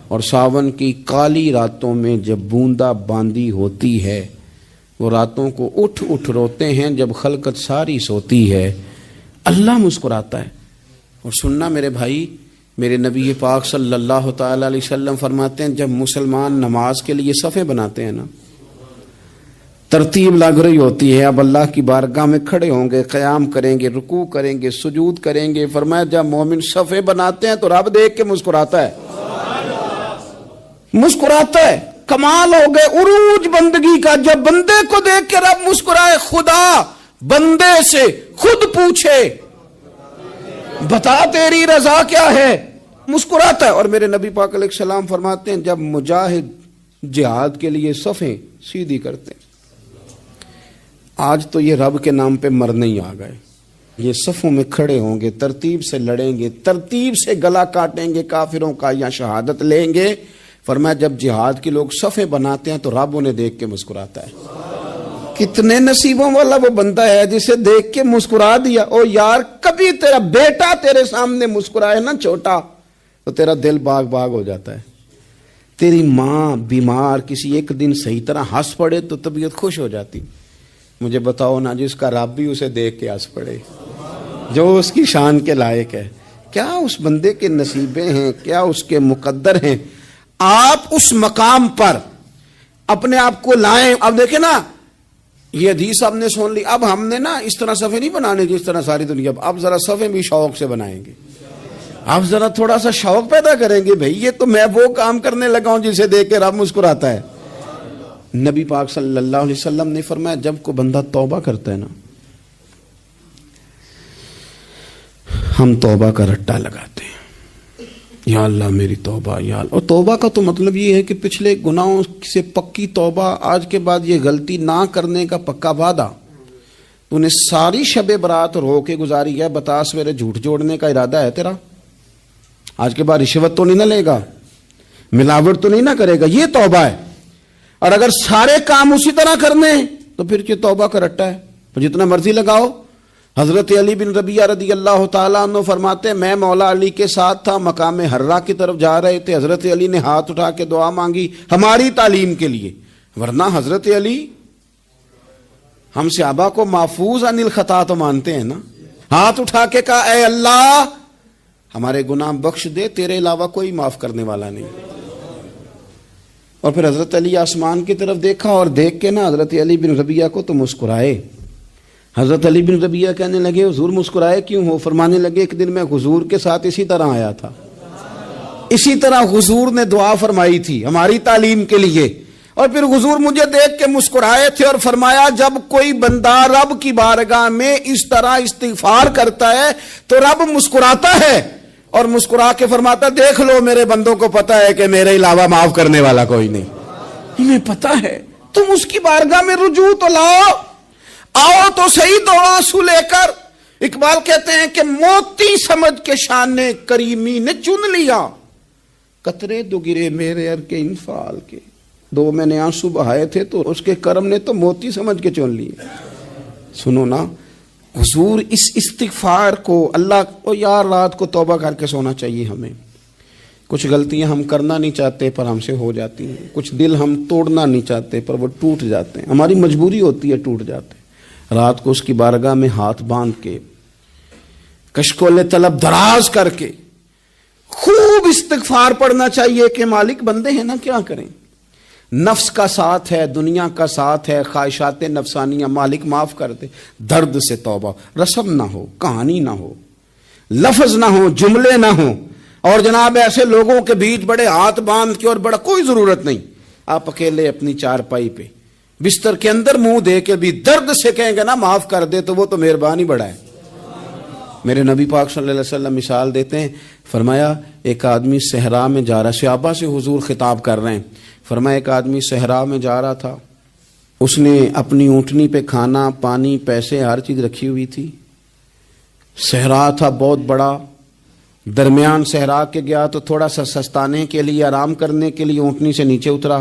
اور ساون کی کالی راتوں میں جب بوندا باندی ہوتی ہے, وہ راتوں کو اٹھ اٹھ روتے ہیں جب خلقت ساری سوتی ہے. اللہ مسکراتا ہے. اور سننا میرے بھائی, میرے نبی پاک صلی اللہ تعالی علیہ وسلم فرماتے ہیں جب مسلمان نماز کے لیے صفیں بناتے ہیں نا, ترتیب لگ رہی ہوتی ہے, اب اللہ کی بارگاہ میں کھڑے ہوں گے, قیام کریں گے, رکوع کریں گے, سجود کریں گے. فرمایا جب مومن صفیں بناتے ہیں تو رب دیکھ کے مسکراتا ہے, مسکراتا ہے. کمال ہو گئے عروج بندگی کا, جب بندے کو دیکھ کے رب مسکرائے. خدا بندے سے خود پوچھے بتا تیری رضا کیا ہے, مسکراتا ہے. اور میرے نبی پاک علیہ السلام فرماتے ہیں جب مجاہد جہاد کے لیے صفیں سیدھی کرتے ہیں, آج تو یہ رب کے نام پہ مرنے ہی آ گئے, یہ صفوں میں کھڑے ہوں گے, ترتیب سے لڑیں گے, ترتیب سے گلا کاٹیں گے کافروں کا یا شہادت لیں گے. فرمایا جب جہاد کے لوگ صفیں بناتے ہیں تو رب انہیں دیکھ کے مسکراتا ہے. کتنے نصیبوں والا وہ بندہ ہے جسے دیکھ کے مسکرا دیا. او یار کبھی تیرا بیٹا تیرے سامنے مسکرائے نا چھوٹا, تو تیرا دل باغ باغ ہو جاتا ہے. تیری ماں بیمار کسی ایک دن صحیح طرح ہنس پڑے تو طبیعت خوش ہو جاتی. مجھے بتاؤ نا جس کا رب بھی اسے دیکھ کے ہنس پڑے, جو اس کی شان کے لائق ہے, کیا اس بندے کے نصیبیں ہیں, کیا اس کے مقدر ہیں. آپ اس مقام پر اپنے آپ کو لائیں. اب دیکھیں نا یہ حدیث آپ نے سن لی, اب ہم نے نا اس طرح صفحے نہیں بنانے جس طرح ساری دنیا, اب ذرا صفحے بھی شوق سے بنائیں گے. آپ ذرا تھوڑا سا شوق پیدا کریں گے, بھئی یہ تو میں وہ کام کرنے لگا ہوں جسے دیکھ کے رب مسکراتا ہے. نبی پاک صلی اللہ علیہ وسلم نے فرمایا جب کوئی بندہ توبہ کرتا ہے نا, ہم توبہ کا رٹا لگاتے ہیں، یا اللہ میری توبہ، یا اللہ. اور توبہ کا تو مطلب یہ ہے کہ پچھلے گناہوں سے پکی توبہ، آج کے بعد یہ غلطی نہ کرنے کا پکا وعدہ. تو نے ساری شب برات رو کے گزاری ہے، بتا سویرے جھوٹ جوڑنے کا ارادہ ہے تیرا؟ آج کے بعد رشوت تو نہیں نہ لے گا، ملاوٹ تو نہیں نہ کرے گا، یہ توبہ ہے. اور اگر سارے کام اسی طرح کرنے تو پھر یہ توبہ کا رٹا ہے، تو جتنا مرضی لگاؤ. حضرت علی بن ربیعہ رضی اللہ تعالیٰ عنہ فرماتے ہیں میں مولا علی کے ساتھ تھا، مقام حرہ کی طرف جا رہے تھے، حضرت علی نے ہاتھ اٹھا کے دعا مانگی ہماری تعلیم کے لیے، ورنہ حضرت علی ہم صحابہ کو محفوظ عن الخطا تو مانتے ہیں نا. ہاتھ اٹھا کے کہا اے اللہ ہمارے گناہ بخش دے، تیرے علاوہ کوئی معاف کرنے والا نہیں. اور پھر حضرت علی آسمان کی طرف دیکھا اور دیکھ کے نا حضرت علی بن ربیعہ کو تو مسکرائے. حضرت علی بن ربیعہ کہنے لگے حضور مسکرائے کیوں ہو؟ فرمانے لگے ایک دن میں حضور کے ساتھ اسی طرح آیا تھا، اسی طرح حضور نے دعا فرمائی تھی ہماری تعلیم کے لیے، اور پھر حضور مجھے دیکھ کے مسکرائے تھے اور فرمایا جب کوئی بندہ رب کی بارگاہ میں اس طرح استغفار کرتا ہے تو رب مسکراتا ہے، اور مسکرا کے فرماتا دیکھ لو میرے بندوں کو پتا ہے کہ میرے علاوہ معاف کرنے والا کوئی نہیں. انہیں پتا ہے، تم اس کی بارگاہ میں رجوع تو لاؤ، آؤ تو صحیح دو آنسو لے کر. اقبال کہتے ہیں کہ موتی سمجھ کے شان کریمی نے چن لیا، قطرے دو گرے میرے ار کے انفال کے. دو میں نے آنسو بہائے تھے تو اس کے کرم نے تو موتی سمجھ کے چن لیے. سنو نا حضور اس استغفار کو اللہ کو یار رات کو توبہ کر کے سونا چاہیے. ہمیں کچھ غلطیاں ہم کرنا نہیں چاہتے پر ہم سے ہو جاتی ہیں، کچھ دل ہم توڑنا نہیں چاہتے پر وہ ٹوٹ جاتے ہیں، ہماری مجبوری ہوتی ہے ٹوٹ جاتے ہیں. رات کو اس کی بارگاہ میں ہاتھ باندھ کے کشکول طلب دراز کر کے خوب استغفار پڑھنا چاہیے کہ مالک بندے ہیں نا کیا کریں، نفس کا ساتھ ہے، دنیا کا ساتھ ہے، خواہشات نفسانیہ، مالک معاف کر دے. درد سے توبہ، رسم نہ ہو، کہانی نہ ہو، لفظ نہ ہو، جملے نہ ہو، اور جناب ایسے لوگوں کے بیچ بڑے ہاتھ باندھ کے اور بڑا کوئی ضرورت نہیں. آپ اکیلے اپنی چارپائی پہ بستر کے اندر منہ دے کے بھی درد سے کہیں گے نا معاف کر دے تو وہ تو مہربانی بڑا ہے. میرے نبی پاک صلی اللہ علیہ وسلم مثال دیتے ہیں، فرمایا ایک آدمی صحرا میں جا رہا، صحابہ سے حضور خطاب کر رہے ہیں، فرمایا ایک آدمی صحرا میں جا رہا تھا، اس نے اپنی اونٹنی پہ کھانا پانی پیسے ہر چیز رکھی ہوئی تھی. صحرا تھا بہت بڑا، درمیان صحرا کے گیا تو تھوڑا سا سستانے کے لیے آرام کرنے کے لیے اونٹنی سے نیچے اترا.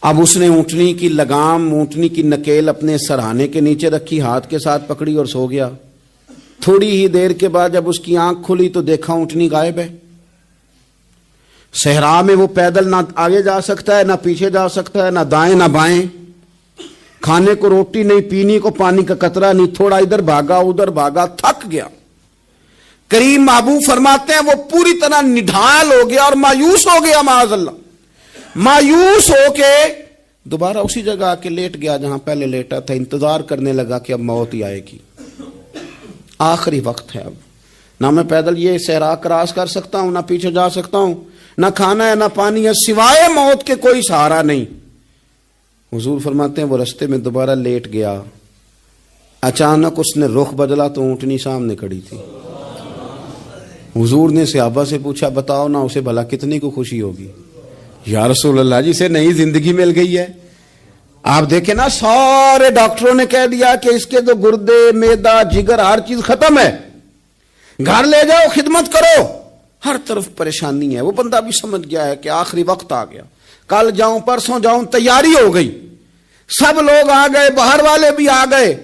اب اس نے اونٹنی کی لگام، اونٹنی کی نکیل اپنے سرہانے کے نیچے رکھی، ہاتھ کے ساتھ پکڑی اور سو گیا. تھوڑی ہی دیر کے بعد جب اس کی آنکھ کھلی تو دیکھا اونٹنی غائب ہے. صحرا میں وہ پیدل نہ آگے جا سکتا ہے، نہ پیچھے جا سکتا ہے، نہ دائیں نہ بائیں، کھانے کو روٹی نہیں، پینے کو پانی کا قطرہ نہیں، تھوڑا ادھر بھاگا ادھر بھاگا، تھک گیا. کریم محبوب فرماتے ہیں وہ پوری طرح نڈھال ہو گیا اور مایوس ہو گیا، معاذ اللہ. مایوس ہو کے دوبارہ اسی جگہ آ کے لیٹ گیا جہاں پہلے لیٹا تھا. انتظار کرنے لگا کہ اب موت ہی آئے گی، آخری وقت ہے، اب نہ میں پیدل یہ صحرا کراس کر سکتا ہوں، نہ پیچھے جا سکتا ہوں، نہ کھانا ہے نہ پانی ہے، سوائے موت کے کوئی سہارا نہیں. حضور فرماتے ہیں وہ رستے میں دوبارہ لیٹ گیا. اچانک اس نے رخ بدلا تو اونٹنی سامنے کھڑی تھی. حضور نے صحابہ سے پوچھا بتاؤ نا اسے بھلا کتنی کو خوشی ہوگی؟ یا رسول اللہ جسے نئی زندگی مل گئی ہے. آپ دیکھیں نا سارے ڈاکٹروں نے کہہ دیا کہ اس کے تو گردے میدا جگر ہر چیز ختم ہے، گھر لے جاؤ خدمت کرو، ہر طرف پریشانی ہے. وہ بندہ بھی سمجھ گیا ہے کہ آخری وقت آ گیا، کل جاؤں پرسوں جاؤں، تیاری ہو گئی، سب لوگ آ گئے، باہر والے بھی آ گئے.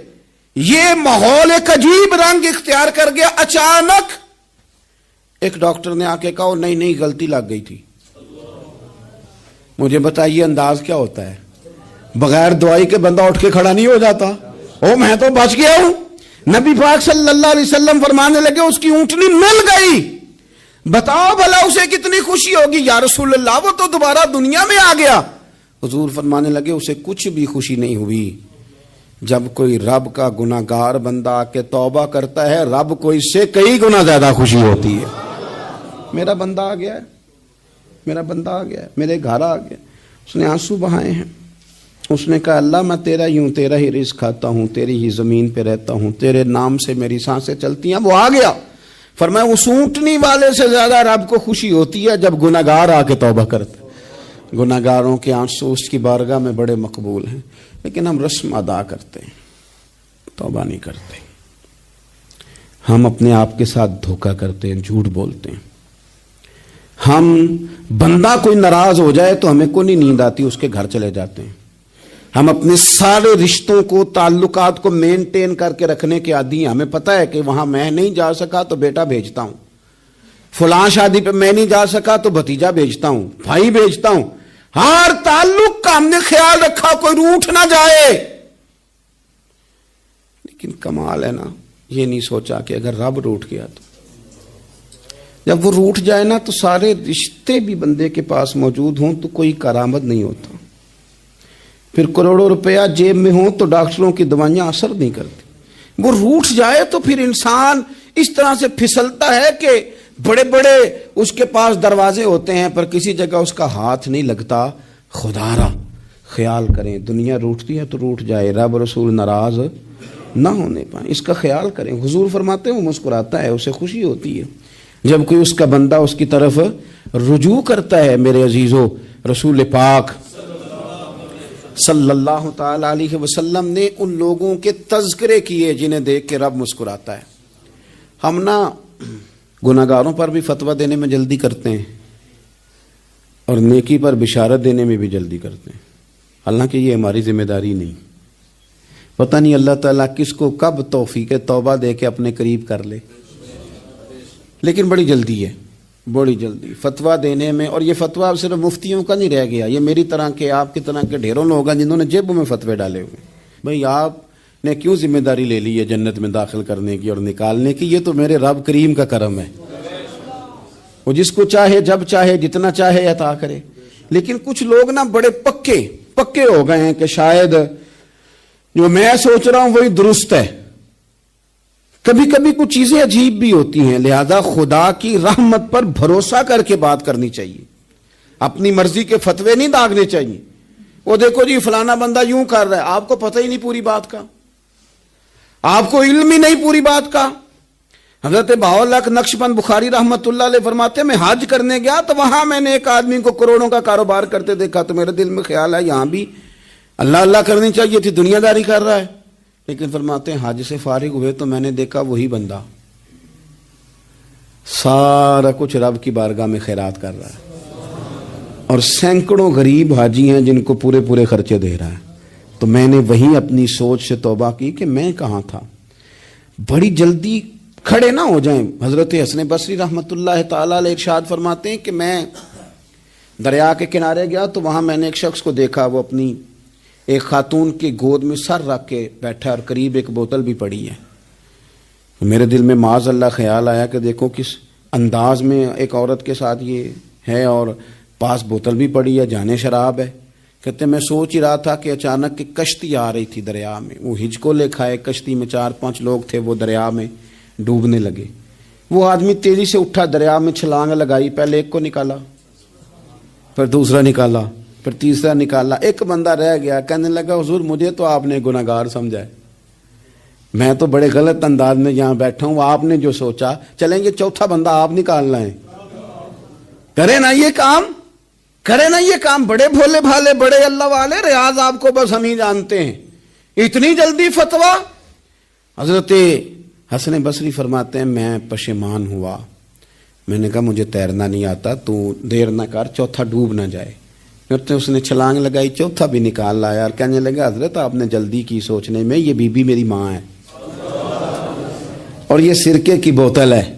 یہ ماحول ایک عجیب رنگ اختیار کر گیا. اچانک ایک ڈاکٹر نے آ کے کہا نہیں نہیں غلطی لگ گئی تھی. مجھے بتائیے انداز کیا ہوتا ہے؟ بغیر دوائی کے بندہ اٹھ کے کھڑا نہیں ہو جاتا. او میں تو بچ گیا ہوں. نبی پاک صلی اللہ علیہ وسلم فرمانے لگے اس کی اونٹنی مل گئی، بتاؤ بھلا اسے کتنی خوشی ہوگی؟ یا رسول اللہ وہ تو دوبارہ دنیا میں آ گیا. حضور فرمانے لگے اسے کچھ بھی خوشی نہیں ہوئی. جب کوئی رب کا گناہگار بندہ آ کے توبہ کرتا ہے، رب کو اس سے کئی گنا زیادہ خوشی ہوتی ہے. میرا بندہ آ گیا ہے، میرا بندہ آ گیا ہے، میرے گھر آ گیا. اس نے آنسو بہائے ہیں، اس نے کہا اللہ میں تیرا ہی ہوں، تیرا ہی رزق کھاتا ہوں، تیری ہی زمین پہ رہتا ہوں، تیرے نام سے میری سانسیں چلتی ہیں۔ وہ آ گیا، فرمایا اس اونٹنی والے سے زیادہ رب کو خوشی ہوتی ہے جب گناہگار آ کے توبہ کرتے۔ گناہگاروں کے آنسو اس کی بارگاہ میں بڑے مقبول ہیں، لیکن ہم رسم ادا کرتے ہیں، توبہ نہیں کرتے۔ ہم اپنے آپ کے ساتھ دھوکہ کرتے ہیں، جھوٹ بولتے ہیں۔ ہم بندہ کوئی ناراض ہو جائے تو ہمیں کو نہیں نیند آتی، اس کے گھر چلے جاتے ہیں۔ ہم اپنے سارے رشتوں کو، تعلقات کو مینٹین کر کے رکھنے کے عادی ہیں۔ ہمیں پتہ ہے کہ وہاں میں نہیں جا سکا تو بیٹا بھیجتا ہوں، فلاں شادی پہ میں نہیں جا سکا تو بھتیجا بھیجتا ہوں، بھائی بھیجتا ہوں۔ ہر تعلق کا ہم نے خیال رکھا کوئی روٹھ نہ جائے۔ لیکن کمال ہے نا، یہ نہیں سوچا کہ اگر رب روٹھ گیا تو جب وہ روٹھ جائے نا تو سارے رشتے بھی بندے کے پاس موجود ہوں تو کوئی کارآمد نہیں ہوتا۔ پھر کروڑوں روپیہ جیب میں ہوں تو ڈاکٹروں کی دوائیاں اثر نہیں کرتی۔ وہ روٹھ جائے تو پھر انسان اس طرح سے پھسلتا ہے کہ بڑے بڑے اس کے پاس دروازے ہوتے ہیں پر کسی جگہ اس کا ہاتھ نہیں لگتا۔ خدا را خیال کریں، دنیا روٹتی ہے تو روٹھ جائے، رب رسول ناراض نہ ہونے پائیں، اس کا خیال کریں۔ حضور فرماتے ہیں وہ مسکراتا ہے، اسے خوشی ہوتی ہے جب کوئی اس کا بندہ اس کی طرف رجوع کرتا ہے۔ میرے عزیزو، رسول پاک صلی اللہ تعالی علیہ وسلم نے ان لوگوں کے تذکرے کیے جنہیں دیکھ کے رب مسکراتا ہے۔ ہم نا گناہگاروں پر بھی فتویٰ دینے میں جلدی کرتے ہیں اور نیکی پر بشارت دینے میں بھی جلدی کرتے ہیں، حالانکہ یہ ہماری ذمہ داری نہیں۔ پتہ نہیں اللہ تعالیٰ کس کو کب توفیق توبہ دے کے اپنے قریب کر لے، لیکن بڑی جلدی ہے، بڑی جلدی فتویٰ دینے میں۔ اور یہ فتویٰ صرف مفتیوں کا نہیں رہ گیا، یہ میری طرح کے، آپ کی طرح کے ڈھیروں لوگ ہیں جنہوں نے جیبوں میں فتوے ڈالے ہوئے۔ بھئی آپ نے کیوں ذمہ داری لے لی ہے جنت میں داخل کرنے کی اور نکالنے کی؟ یہ تو میرے رب کریم کا کرم ہے، وہ جس کو چاہے جب چاہے جتنا چاہے عطا کرے۔ لیکن کچھ لوگ نا بڑے پکے ہو گئے ہیں کہ شاید جو میں سوچ رہا ہوں وہی درست ہے۔ کبھی کبھی کچھ چیزیں عجیب بھی ہوتی ہیں، لہذا خدا کی رحمت پر بھروسہ کر کے بات کرنی چاہیے، اپنی مرضی کے فتوے نہیں داغنے چاہیے۔ وہ دیکھو جی فلانا بندہ یوں کر رہا ہے، آپ کو پتہ ہی نہیں پوری بات کا، آپ کو علم ہی نہیں پوری بات کا۔ حضرت بہاءاللہ نقشبند بخاری رحمت اللہ علیہ فرماتے ہیں میں حج کرنے گیا تو وہاں میں نے ایک آدمی کو کروڑوں کا کاروبار کرتے دیکھا تو میرے دل میں خیال ہے یہاں بھی اللہ اللہ کرنی چاہیے تھی، دنیا داری کر رہا ہے۔ لیکن فرماتے ہیں حج سے فارغ ہوئے تو میں نے دیکھا وہی بندہ سارا کچھ رب کی بارگاہ میں خیرات کر رہا ہے، اور سینکڑوں غریب حاجی ہیں جن کو پورے پورے خرچے دے رہا ہے۔ تو میں نے وہیں اپنی سوچ سے توبہ کی کہ میں کہاں تھا۔ بڑی جلدی کھڑے نہ ہو جائیں۔ حضرت حسن بصری رحمت اللہ تعالی علیہ ارشاد فرماتے ہیں کہ میں دریا کے کنارے گیا تو وہاں میں نے ایک شخص کو دیکھا، وہ اپنی ایک خاتون کی گود میں سر رکھ کے بیٹھا اور قریب ایک بوتل بھی پڑی ہے۔ میرے دل میں معاذ اللہ خیال آیا کہ دیکھو کس انداز میں ایک عورت کے ساتھ یہ ہے اور پاس بوتل بھی پڑی ہے، جانے شراب ہے۔ کہتے میں سوچ ہی رہا تھا کہ اچانک ایک کشتی آ رہی تھی دریا میں، وہ ہچکو لے کھائے، کشتی میں 4-5 لوگ تھے، وہ دریا میں ڈوبنے لگے۔ وہ آدمی تیزی سے اٹھا، دریا میں چھلانگ لگائی، پہلے ایک کو نکالا، پھر دوسرا نکالا، پھر تیسرا نکالا، ایک بندہ رہ گیا۔ کہنے لگا حضور مجھے تو آپ نے گناہگار سمجھا ہے، میں تو بڑے غلط انداز میں یہاں بیٹھا ہوں، آپ نے جو سوچا چلیں گے چوتھا بندہ آپ نکالنا ہے، کرے نا یہ کام، کرے نا یہ کام۔ بڑے بھولے بھالے بڑے اللہ والے، ریاض آپ کو بس ہم ہی جانتے ہیں، اتنی جلدی فتویٰ۔ حضرت حسن بصری فرماتے ہیں میں پشیمان ہوا، میں نے کہا مجھے تیرنا نہیں آتا، تو دیر نہ کر چوتھا ڈوب نہ جائے۔ پھر اس نے چھلانگ لگائی، چوتھا بھی نکال لایا اور کہنے لگا حضرت آپ نے جلدی کی سوچنے میں، یہ بی بی میری ماں ہے اور یہ سرکے کی بوتل ہے۔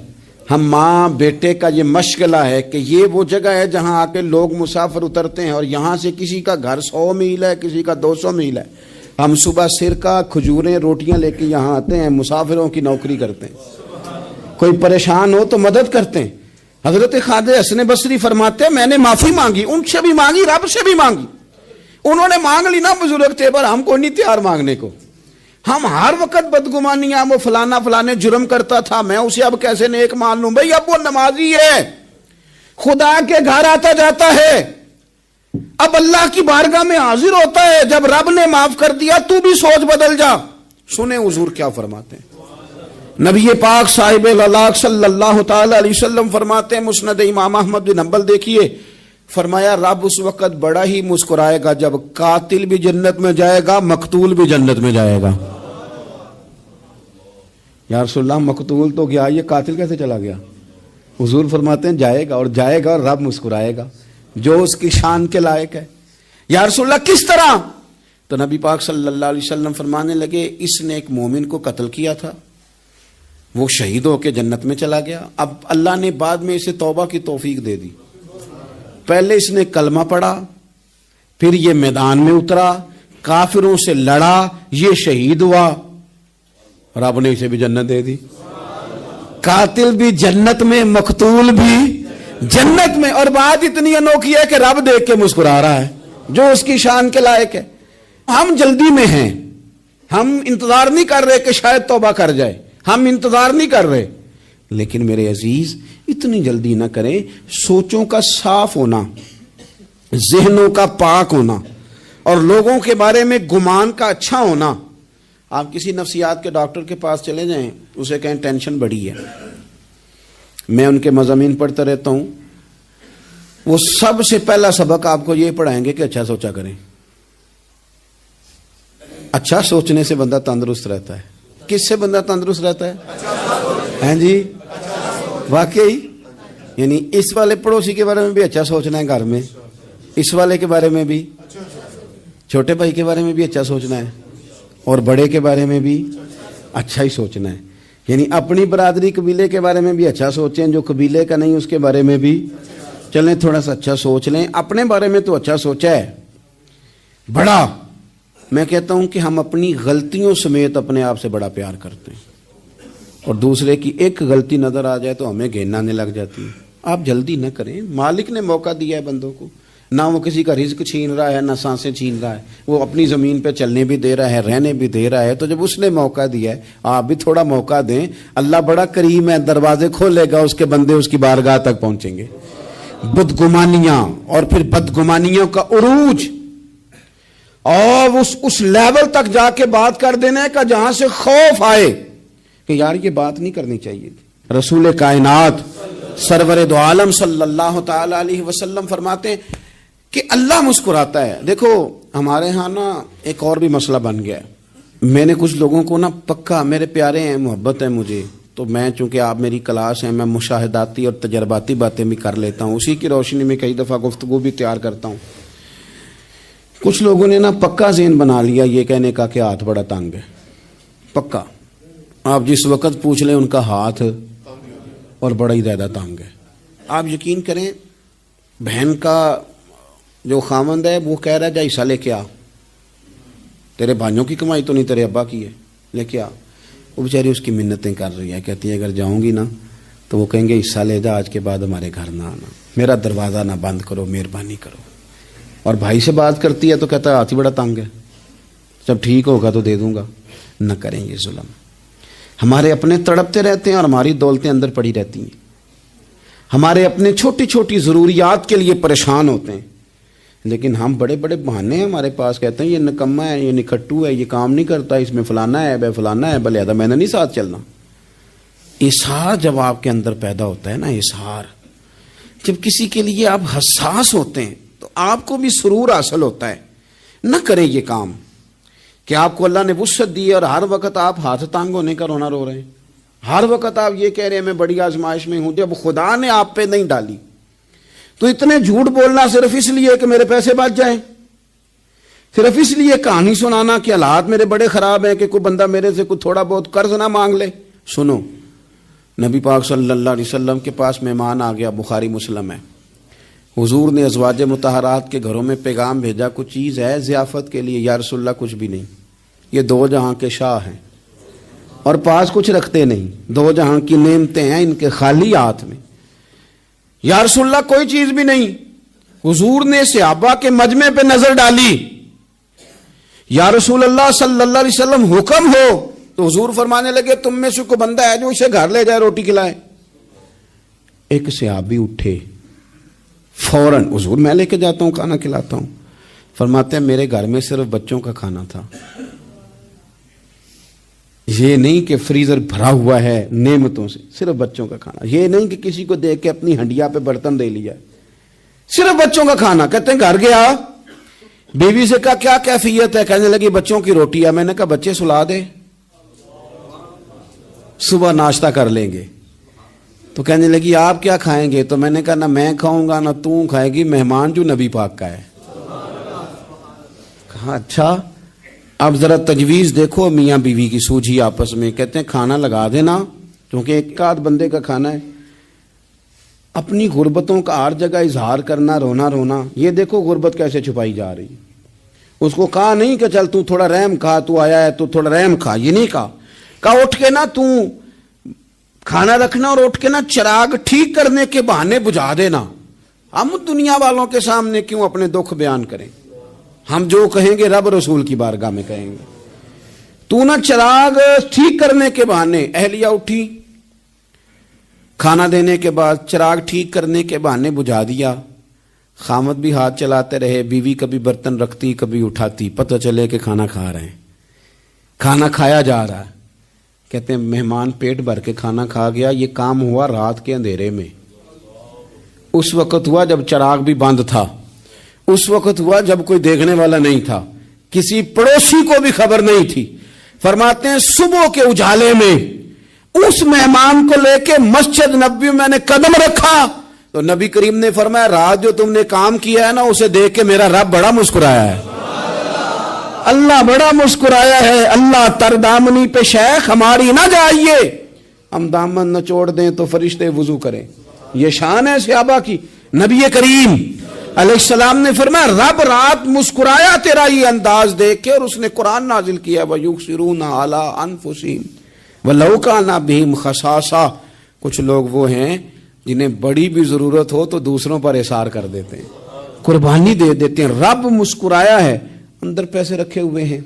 ہم ماں بیٹے کا یہ مشغلہ ہے کہ یہ وہ جگہ ہے جہاں آ کے لوگ مسافر اترتے ہیں، اور یہاں سے کسی کا گھر 100 میل ہے، کسی کا 200 میل ہے۔ ہم صبح سرکہ کھجوریں روٹیاں لے کے یہاں آتے ہیں، مسافروں کی نوکری کرتے ہیں، کوئی پریشان ہو تو مدد کرتے ہیں۔ حضرت خواجہ حسن بصری فرماتے ہیں میں نے معافی مانگی، ان سے بھی مانگی، رب سے بھی مانگی۔ انہوں نے مانگ لی نا بزرگ تھے، پر ہم کو نہیں تیار مانگنے کو۔ ہم ہر وقت بدگمانیاں، وہ فلانا فلانے جرم کرتا تھا، میں اسے اب کیسے نیک مان لوں؟ بھئی اب وہ نمازی ہے، خدا کے گھر آتا جاتا ہے، اب اللہ کی بارگاہ میں حاضر ہوتا ہے، جب رب نے معاف کر دیا تو بھی سوچ بدل جا۔ سنیں حضور کیا فرماتے ہیں، نبی پاک صاحب الالاق صلی اللہ تعالی علیہ وسلم فرماتے ہیں، مسند امام احمد بن حنبل دیکھیے، فرمایا رب اس وقت بڑا ہی مسکرائے گا جب قاتل بھی جنت میں جائے گا، مقتول بھی جنت میں جائے گا۔ یا رسول اللہ مقتول تو گیا، یہ قاتل کیسے چلا گیا؟ حضور فرماتے ہیں جائے گا، اور جائے گا اور رب مسکرائے گا، جو اس کی شان کے لائق ہے۔ یا رسول اللہ کس طرح؟ تو نبی پاک صلی اللہ علیہ وسلم فرمانے لگے، اس نے ایک مومن کو قتل کیا تھا، وہ شہید ہو کے جنت میں چلا گیا، اب اللہ نے بعد میں اسے توبہ کی توفیق دے دی۔ پہلے اس نے کلمہ پڑھا، پھر یہ میدان میں اترا، کافروں سے لڑا، یہ شہید ہوا، رب نے اسے بھی جنت دے دی۔ قاتل بھی جنت میں، مقتول بھی جنت میں، اور بات اتنی انوکھی ہے کہ رب دیکھ کے مسکرا رہا ہے، جو اس کی شان کے لائق ہے۔ ہم جلدی میں ہیں، ہم انتظار نہیں کر رہے کہ شاید توبہ کر جائے، ہم انتظار نہیں کر رہے، لیکن میرے عزیز اتنی جلدی نہ کریں۔ سوچوں کا صاف ہونا، ذہنوں کا پاک ہونا، اور لوگوں کے بارے میں گمان کا اچھا ہونا۔ آپ کسی نفسیات کے ڈاکٹر کے پاس چلے جائیں، اسے کہیں ٹینشن بڑی ہے، میں ان کے مضامین پڑھتا رہتا ہوں، وہ سب سے پہلا سبق آپ کو یہ پڑھائیں گے کہ اچھا سوچا کریں۔ اچھا سوچنے سے بندہ تندرست رہتا ہے۔ کس سے بندہ تندرست رہتا ہے؟ ہیں جی واقعی، یعنی اس والے پڑوسی کے بارے میں بھی اچھا سوچنا ہے، گھر میں اس والے کے بارے میں بھی، چھوٹے بھائی کے بارے میں بھی اچھا سوچنا ہے، اور بڑے کے بارے میں بھی اچھا ہی سوچنا ہے۔ یعنی اپنی برادری قبیلے کے بارے میں بھی اچھا سوچیں، جو قبیلے کا نہیں اس کے بارے میں بھی چلیں تھوڑا سا اچھا سوچ لیں۔ اپنے بارے میں تو اچھا سوچا ہے بڑا، میں کہتا ہوں کہ ہم اپنی غلطیوں سمیت اپنے آپ سے بڑا پیار کرتے ہیں، اور دوسرے کی ایک غلطی نظر آ جائے تو ہمیں گھین آنے لگ جاتی ہے۔ آپ جلدی نہ کریں، مالک نے موقع دیا ہے بندوں کو، نہ وہ کسی کا رزق چھین رہا ہے، نہ سانسیں چھین رہا ہے، وہ اپنی زمین پہ چلنے بھی دے رہا ہے، رہنے بھی دے رہا ہے، تو جب اس نے موقع دیا ہے آپ بھی تھوڑا موقع دیں۔ اللہ بڑا کریم ہے، دروازے کھولے گا، اس کے بندے اس کی بارگاہ تک پہنچیں گے۔ بدگمانیاں اور پھر بدگمانیوں کا عروج، اور اس لیول تک جا کے بات کر دینا ہے کہ جہاں سے خوف آئے کہ یار یہ بات نہیں کرنی چاہیے تھی۔ رسول کائنات سرور دو عالم صلی اللہ تعالی علیہ وسلم فرماتے ہیں کہ اللہ مسکراتا ہے۔ دیکھو ہمارے ہاں نا ایک اور بھی مسئلہ بن گیا ہے، میں نے کچھ لوگوں کو نا پکا، میرے پیارے ہیں، محبت ہے مجھے، تو میں چونکہ آپ میری کلاس ہیں، میں مشاہداتی اور تجرباتی باتیں بھی کر لیتا ہوں، اسی کی روشنی میں کئی دفعہ گفتگو بھی تیار کرتا ہوں۔ کچھ لوگوں نے نا پکا ذہن بنا لیا یہ کہنے کا کہ ہاتھ بڑا تنگ ہے، پکا، آپ جس وقت پوچھ لیں ان کا ہاتھ اور بڑا ہی زیادہ تنگ ہے۔ آپ یقین کریں، بہن کا جو خامند ہے وہ کہہ رہا ہے جا حصہ لے کے آ، تیرے بھائیوں کی کمائی تو نہیں، تیرے ابا کی ہے، لے کے آ۔ وہ بیچاری اس کی منتیں کر رہی ہے، کہتی ہے اگر جاؤں گی نا تو وہ کہیں گے حصہ لے جا، آج کے بعد ہمارے گھر نہ آنا، میرا دروازہ نہ بند کرو، مہربانی کرو۔ اور بھائی سے بات کرتی ہے تو کہتا ہے ہاتھ ہی بڑا تنگ ہے، جب ٹھیک ہوگا تو دے دوں گا۔ نہ کریں یہ ظلم، ہمارے اپنے تڑپتے رہتے ہیں اور ہماری دولتیں اندر پڑی رہتی ہیں، ہمارے اپنے چھوٹی چھوٹی ضروریات کے لیے پریشان ہوتے ہیں، لیکن ہم بڑے بڑے بہانے ہیں ہمارے پاس، کہتے ہیں یہ نکما ہے، یہ نکھٹو ہے، یہ کام نہیں کرتا، اس میں فلانا ہے، بے فلانا ہے، بلہذا میں نے نہیں ساتھ چلنا۔ اظہار جب آپ کے اندر پیدا ہوتا ہے نا، اظہار جب کسی کے لیے آپ حساس ہوتے ہیں تو آپ کو بھی سرور حاصل ہوتا ہے۔ نہ کریں یہ کام کہ آپ کو اللہ نے وسعت دی اور ہر وقت آپ ہاتھ تانگ ہونے کا رونا رو رہے ہیں، ہر وقت آپ یہ کہہ رہے ہیں میں بڑی آزمائش میں ہوں، جب خدا نے آپ پہ نہیں ڈالی تو اتنے جھوٹ بولنا صرف اس لیے کہ میرے پیسے بچ جائیں، صرف اس لیے کہانی سنانا کہ حالات میرے بڑے خراب ہیں کہ کوئی بندہ میرے سے کوئی تھوڑا بہت قرض نہ مانگ لے۔ سنو، نبی پاک صلی اللہ علیہ وسلم کے پاس مہمان آ گیا، بخاری مسلم ہے، حضور نے ازواج مطہرات کے گھروں میں پیغام بھیجا کچھ چیز ہے ضیافت کے لیے، یا رسول اللہ کچھ بھی نہیں، یہ دو جہاں کے شاہ ہیں اور پاس کچھ رکھتے نہیں، دو جہاں کی نعمتیں ہیں ان کے خالی ہاتھ میں، یا رسول اللہ کوئی چیز بھی نہیں۔ حضور نے صحابہ کے مجمع پہ نظر ڈالی، یا رسول اللہ صلی اللہ علیہ وسلم حکم ہو، تو حضور فرمانے لگے تم میں سے کوئی بندہ ہے جو اسے گھر لے جائے روٹی کھلائے۔ ایک صحابی اٹھے، فوراً حضور میں لے کے جاتا ہوں کھانا کھلاتا ہوں. فرماتے ہیں میرے گھر میں صرف بچوں کا کھانا تھا. یہ نہیں کہ فریزر بھرا ہوا ہے نعمتوں سے، صرف بچوں کا کھانا. یہ نہیں کہ کسی کو دیکھ کے اپنی ہنڈیا پہ برتن دے لیا، صرف بچوں کا کھانا. کہتے ہیں گھر گیا، بیوی سے کہا کیا کیفیت ہے؟ کہنے لگی بچوں کی روٹی ہے. میں نے کہا بچے سلا دے، صبح ناشتہ کر لیں گے. تو کہنے لگی آپ کیا کھائیں گے؟ تو میں نے کہا نہ میں کھاؤں گا نہ تو کھائے گی، مہمان جو نبی پاک کا ہے. کہا اچھا اب ذرا تجویز دیکھو میاں بیوی کی سوجھی آپس میں. کہتے ہیں کھانا لگا دینا، کیونکہ ایک آدھ بندے کا کھانا ہے. اپنی غربتوں کا ہر جگہ اظہار کرنا، رونا رونا. یہ دیکھو غربت کیسے چھپائی جا رہی. اس کو کہا نہیں کہ چل تو تھوڑا رحم کھا، تو آیا ہے تو تھوڑا رحم کھا، یہ نہیں کہا. کہا اٹھ کے نا تو کھانا رکھنا اور اٹھ کے نا چراغ ٹھیک کرنے کے بہانے بجھا دینا. ہم دنیا والوں کے سامنے کیوں اپنے دکھ بیان کریں؟ ہم جو کہیں گے رب رسول کی بارگاہ میں کہیں گے. تو نا چراغ ٹھیک کرنے کے بہانے. اہلیہ اٹھی، کھانا دینے کے بعد چراغ ٹھیک کرنے کے بہانے بجھا دیا. خامد بھی ہاتھ چلاتے رہے، بیوی کبھی برتن رکھتی کبھی اٹھاتی. پتہ چلے کہ کھانا کھا رہے ہیں، کھانا کھایا جا رہا ہے. کہتے ہیں مہمان پیٹ بھر کے کھانا کھا گیا. یہ کام ہوا رات کے اندھیرے میں. اس وقت ہوا جب چراغ بھی بند تھا، اس وقت ہوا جب کوئی دیکھنے والا نہیں تھا، کسی پڑوسی کو بھی خبر نہیں تھی. فرماتے ہیں صبح کے اجالے میں اس مہمان کو لے کے مسجد نبوی میں نے قدم رکھا تو نبی کریم نے فرمایا رات جو تم نے کام کیا ہے نا اسے دیکھ کے میرا رب بڑا مسکرایا ہے. اللہ بڑا مسکرایا ہے. اللہ تر دامنی پہ شیخ ہماری نہ جائیے، ہم دامن نچوڑ دیں تو فرشتے وضو کریں. یہ شان ہے صحابہ کی. نبی کریم علیہ السلام نے فرمایا رب رات مسکرایا تیرا یہ انداز دیکھ کے، اور اس نے قرآن نازل کیا وَيُؤْثِرُونَ عَلَىٰ أَنفُسِهِمْ وَلَوْ كَانَ بِهِمْ خَصَاصَةٌ. کچھ لوگ وہ ہیں جنہیں بڑی بھی ضرورت ہو تو دوسروں پر اثار کر دیتے ہیں، قربانی دے دیتے ہیں. رب مسکرایا ہے. اندر پیسے رکھے ہوئے ہیں،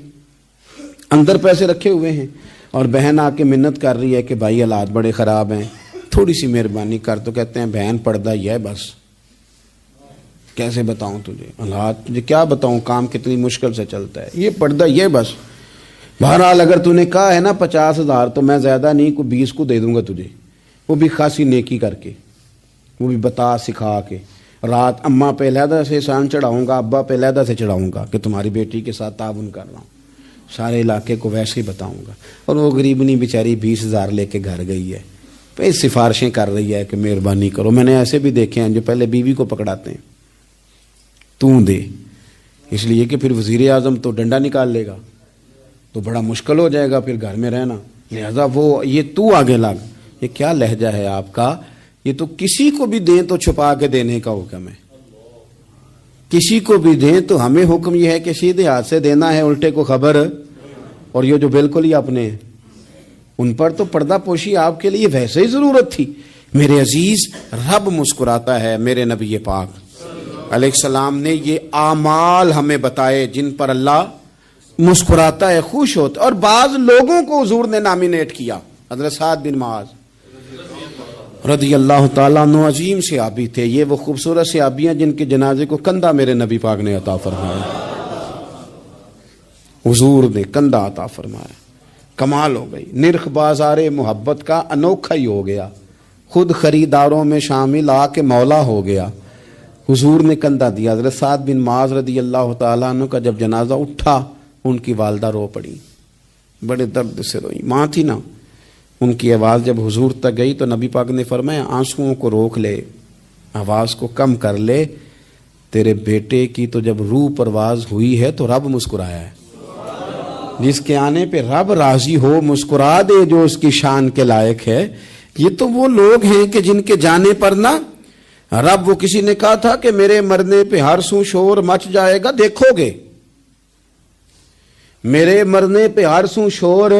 اندر پیسے رکھے ہوئے ہیں، اور بہن آ کے منت کر رہی ہے کہ بھائی حالات بڑے خراب ہیں، تھوڑی سی مہربانی کر. تو کہتے ہیں بہن پردہ یہ ہے بس. کیسے بتاؤں تجھے حالات، تجھے کیا بتاؤں کام کتنی مشکل سے چلتا ہے. یہ پردہ یہ بس. بہرحال اگر تو نے کہا ہے نا 50,000 تو میں زیادہ نہیں کوئی 20 کو دے دوں گا تجھے، وہ بھی خاصی نیکی کر کے، وہ بھی بتا سکھا کے. رات اماں پہ علیحدہ سے احسان چڑھاؤں گا، ابا پہ علیحدہ سے چڑھاؤں گا کہ تمہاری بیٹی کے ساتھ تعاون کر رہا ہوں. سارے علاقے کو ویسے ہی بتاؤں گا. اور وہ غریبنی بیچاری 20,000 لے کے گھر گئی ہے، پھر سفارشیں کر رہی ہے کہ مہربانی کرو. میں نے ایسے بھی دیکھے ہیں جو پہلے بیوی کو پکڑاتے ہیں تو دے، اس لیے کہ پھر وزیر اعظم تو ڈنڈا نکال لے گا تو بڑا مشکل ہو جائے گا پھر گھر میں رہنا. لہذا وہ یہ تو آگے لگ. یہ کیا لہجہ ہے آپ کا؟ یہ تو کسی کو بھی دیں تو چھپا کے دینے کا حکم ہے. کسی کو بھی دیں تو ہمیں حکم یہ ہے کہ سیدھے ہاتھ سے دینا ہے، الٹے کو خبر. اور یہ جو بالکل ہی اپنے ہیں ان پر تو پردہ پوشی آپ کے لیے ویسے ہی ضرورت تھی. میرے عزیز رب مسکراتا ہے. میرے نبی پاک علیہ السلام نے یہ اعمال ہمیں بتائے جن پر اللہ مسکراتا ہے، خوش ہوتا ہے. اور بعض لوگوں کو حضور نے نامینیٹ کیا. حضرت سعد بن معاذ رضی اللہ تعالیٰ عنہ عظیم صحابی تھے. یہ وہ خوبصورت صحابیاں جن کے جنازے کو کندھا میرے نبی پاک نے عطا فرمایا. حضور نے کندھا عطا فرمایا. کمال ہو گئی. نرخ بازار محبت کا انوکھا ہی ہو گیا. خود خریداروں میں شامل آ کے مولا ہو گیا. حضور نے کندھا دیا. حضرت سعد بن معاذ رضی اللہ تعالیٰ عنہ کا جب جنازہ اٹھا ان کی والدہ رو پڑی، بڑے درد سے روئی. ماں تھی نا، ان کی آواز جب حضور تک گئی تو نبی پاک نے فرمایا آنسوؤں کو روک لے، آواز کو کم کر لے. تیرے بیٹے کی تو جب روح پرواز ہوئی ہے تو رب مسکرایا ہے. جس کے آنے پہ رب راضی ہو مسکرا دے جو اس کی شان کے لائق ہے. یہ تو وہ لوگ ہیں کہ جن کے جانے پر نا رب، وہ کسی نے کہا تھا کہ میرے مرنے پہ ہر سو شور مچ جائے گا، دیکھو گے میرے مرنے پہ ہر سو شور،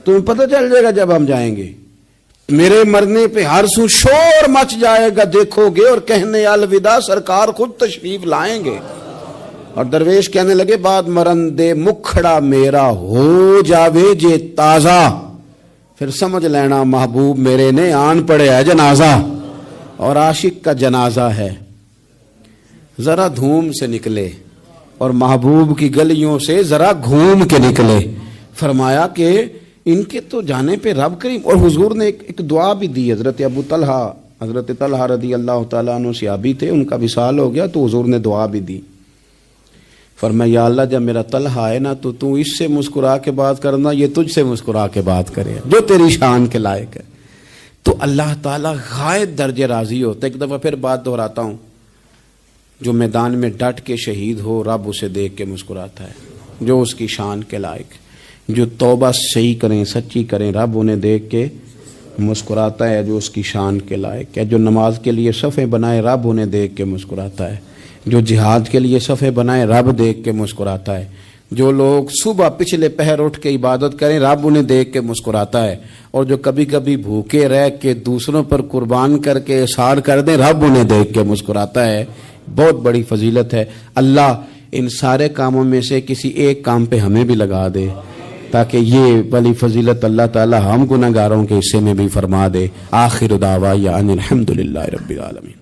تمہیں پتہ چل جائے گا جب ہم جائیں گے. میرے مرنے پہ ہر سو شور مچ جائے گا، دیکھو گے. اور کہنے الوداع سرکار خود تشریف لائیں گے. اور درویش کہنے لگے بعد مرندے مکھڑا میرا ہو جاوے جے تازہ، پھر سمجھ لینا محبوب میرے نے آن پڑے ہے جنازہ. اور عاشق کا جنازہ ہے ذرا دھوم سے نکلے اور محبوب کی گلیوں سے ذرا گھوم کے نکلے. فرمایا کہ ان کے تو جانے پہ رب کریم. اور حضور نے ایک دعا بھی دی. حضرت ابو طلحہ، حضرت طلحہ رضی اللہ تعالیٰ عنہ صحابی تھے، ان کا وصال ہو گیا تو حضور نے دعا بھی دی. فرمایا یا اللہ جب میرا طلحہ آئے نا تو اس سے مسکرا کے بات کرنا، یہ تجھ سے مسکرا کے بات کرے جو تیری شان کے لائق ہے. تو اللہ تعالیٰ غائب درجے راضی ہوتا ہے. ایک دفعہ پھر بات دہراتا ہوں، جو میدان میں ڈٹ کے شہید ہو رب اسے دیکھ کے مسکراتا ہے جو اس کی شان کے لائق. جو توبہ صحیح کریں، سچی کریں، رب انہیں دیکھ کے مسکراتا ہے جو اس کی شان کے لائق ہے. جو نماز کے لیے صفیں بنائے رب انہیں دیکھ کے مسکراتا ہے. جو جہاد کے لیے صفیں بنائے رب دیکھ کے مسکراتا ہے. جو لوگ صبح پچھلے پہر اٹھ کے عبادت کریں رب انہیں دیکھ کے مسکراتا ہے. اور جو کبھی کبھی بھوکے رہ کے دوسروں پر قربان کر کے اثار کر دیں رب انہیں دیکھ کے مسکراتا ہے. بہت بڑی فضیلت ہے. اللہ ان سارے کاموں میں سے کسی ایک کام پہ ہمیں بھی لگا دے تاکہ یہ بڑی فضیلت اللہ تعالی ہم گناہگاروں کے حصے میں بھی فرما دے. آخر دعوانا ان الحمد للہ رب العالمین.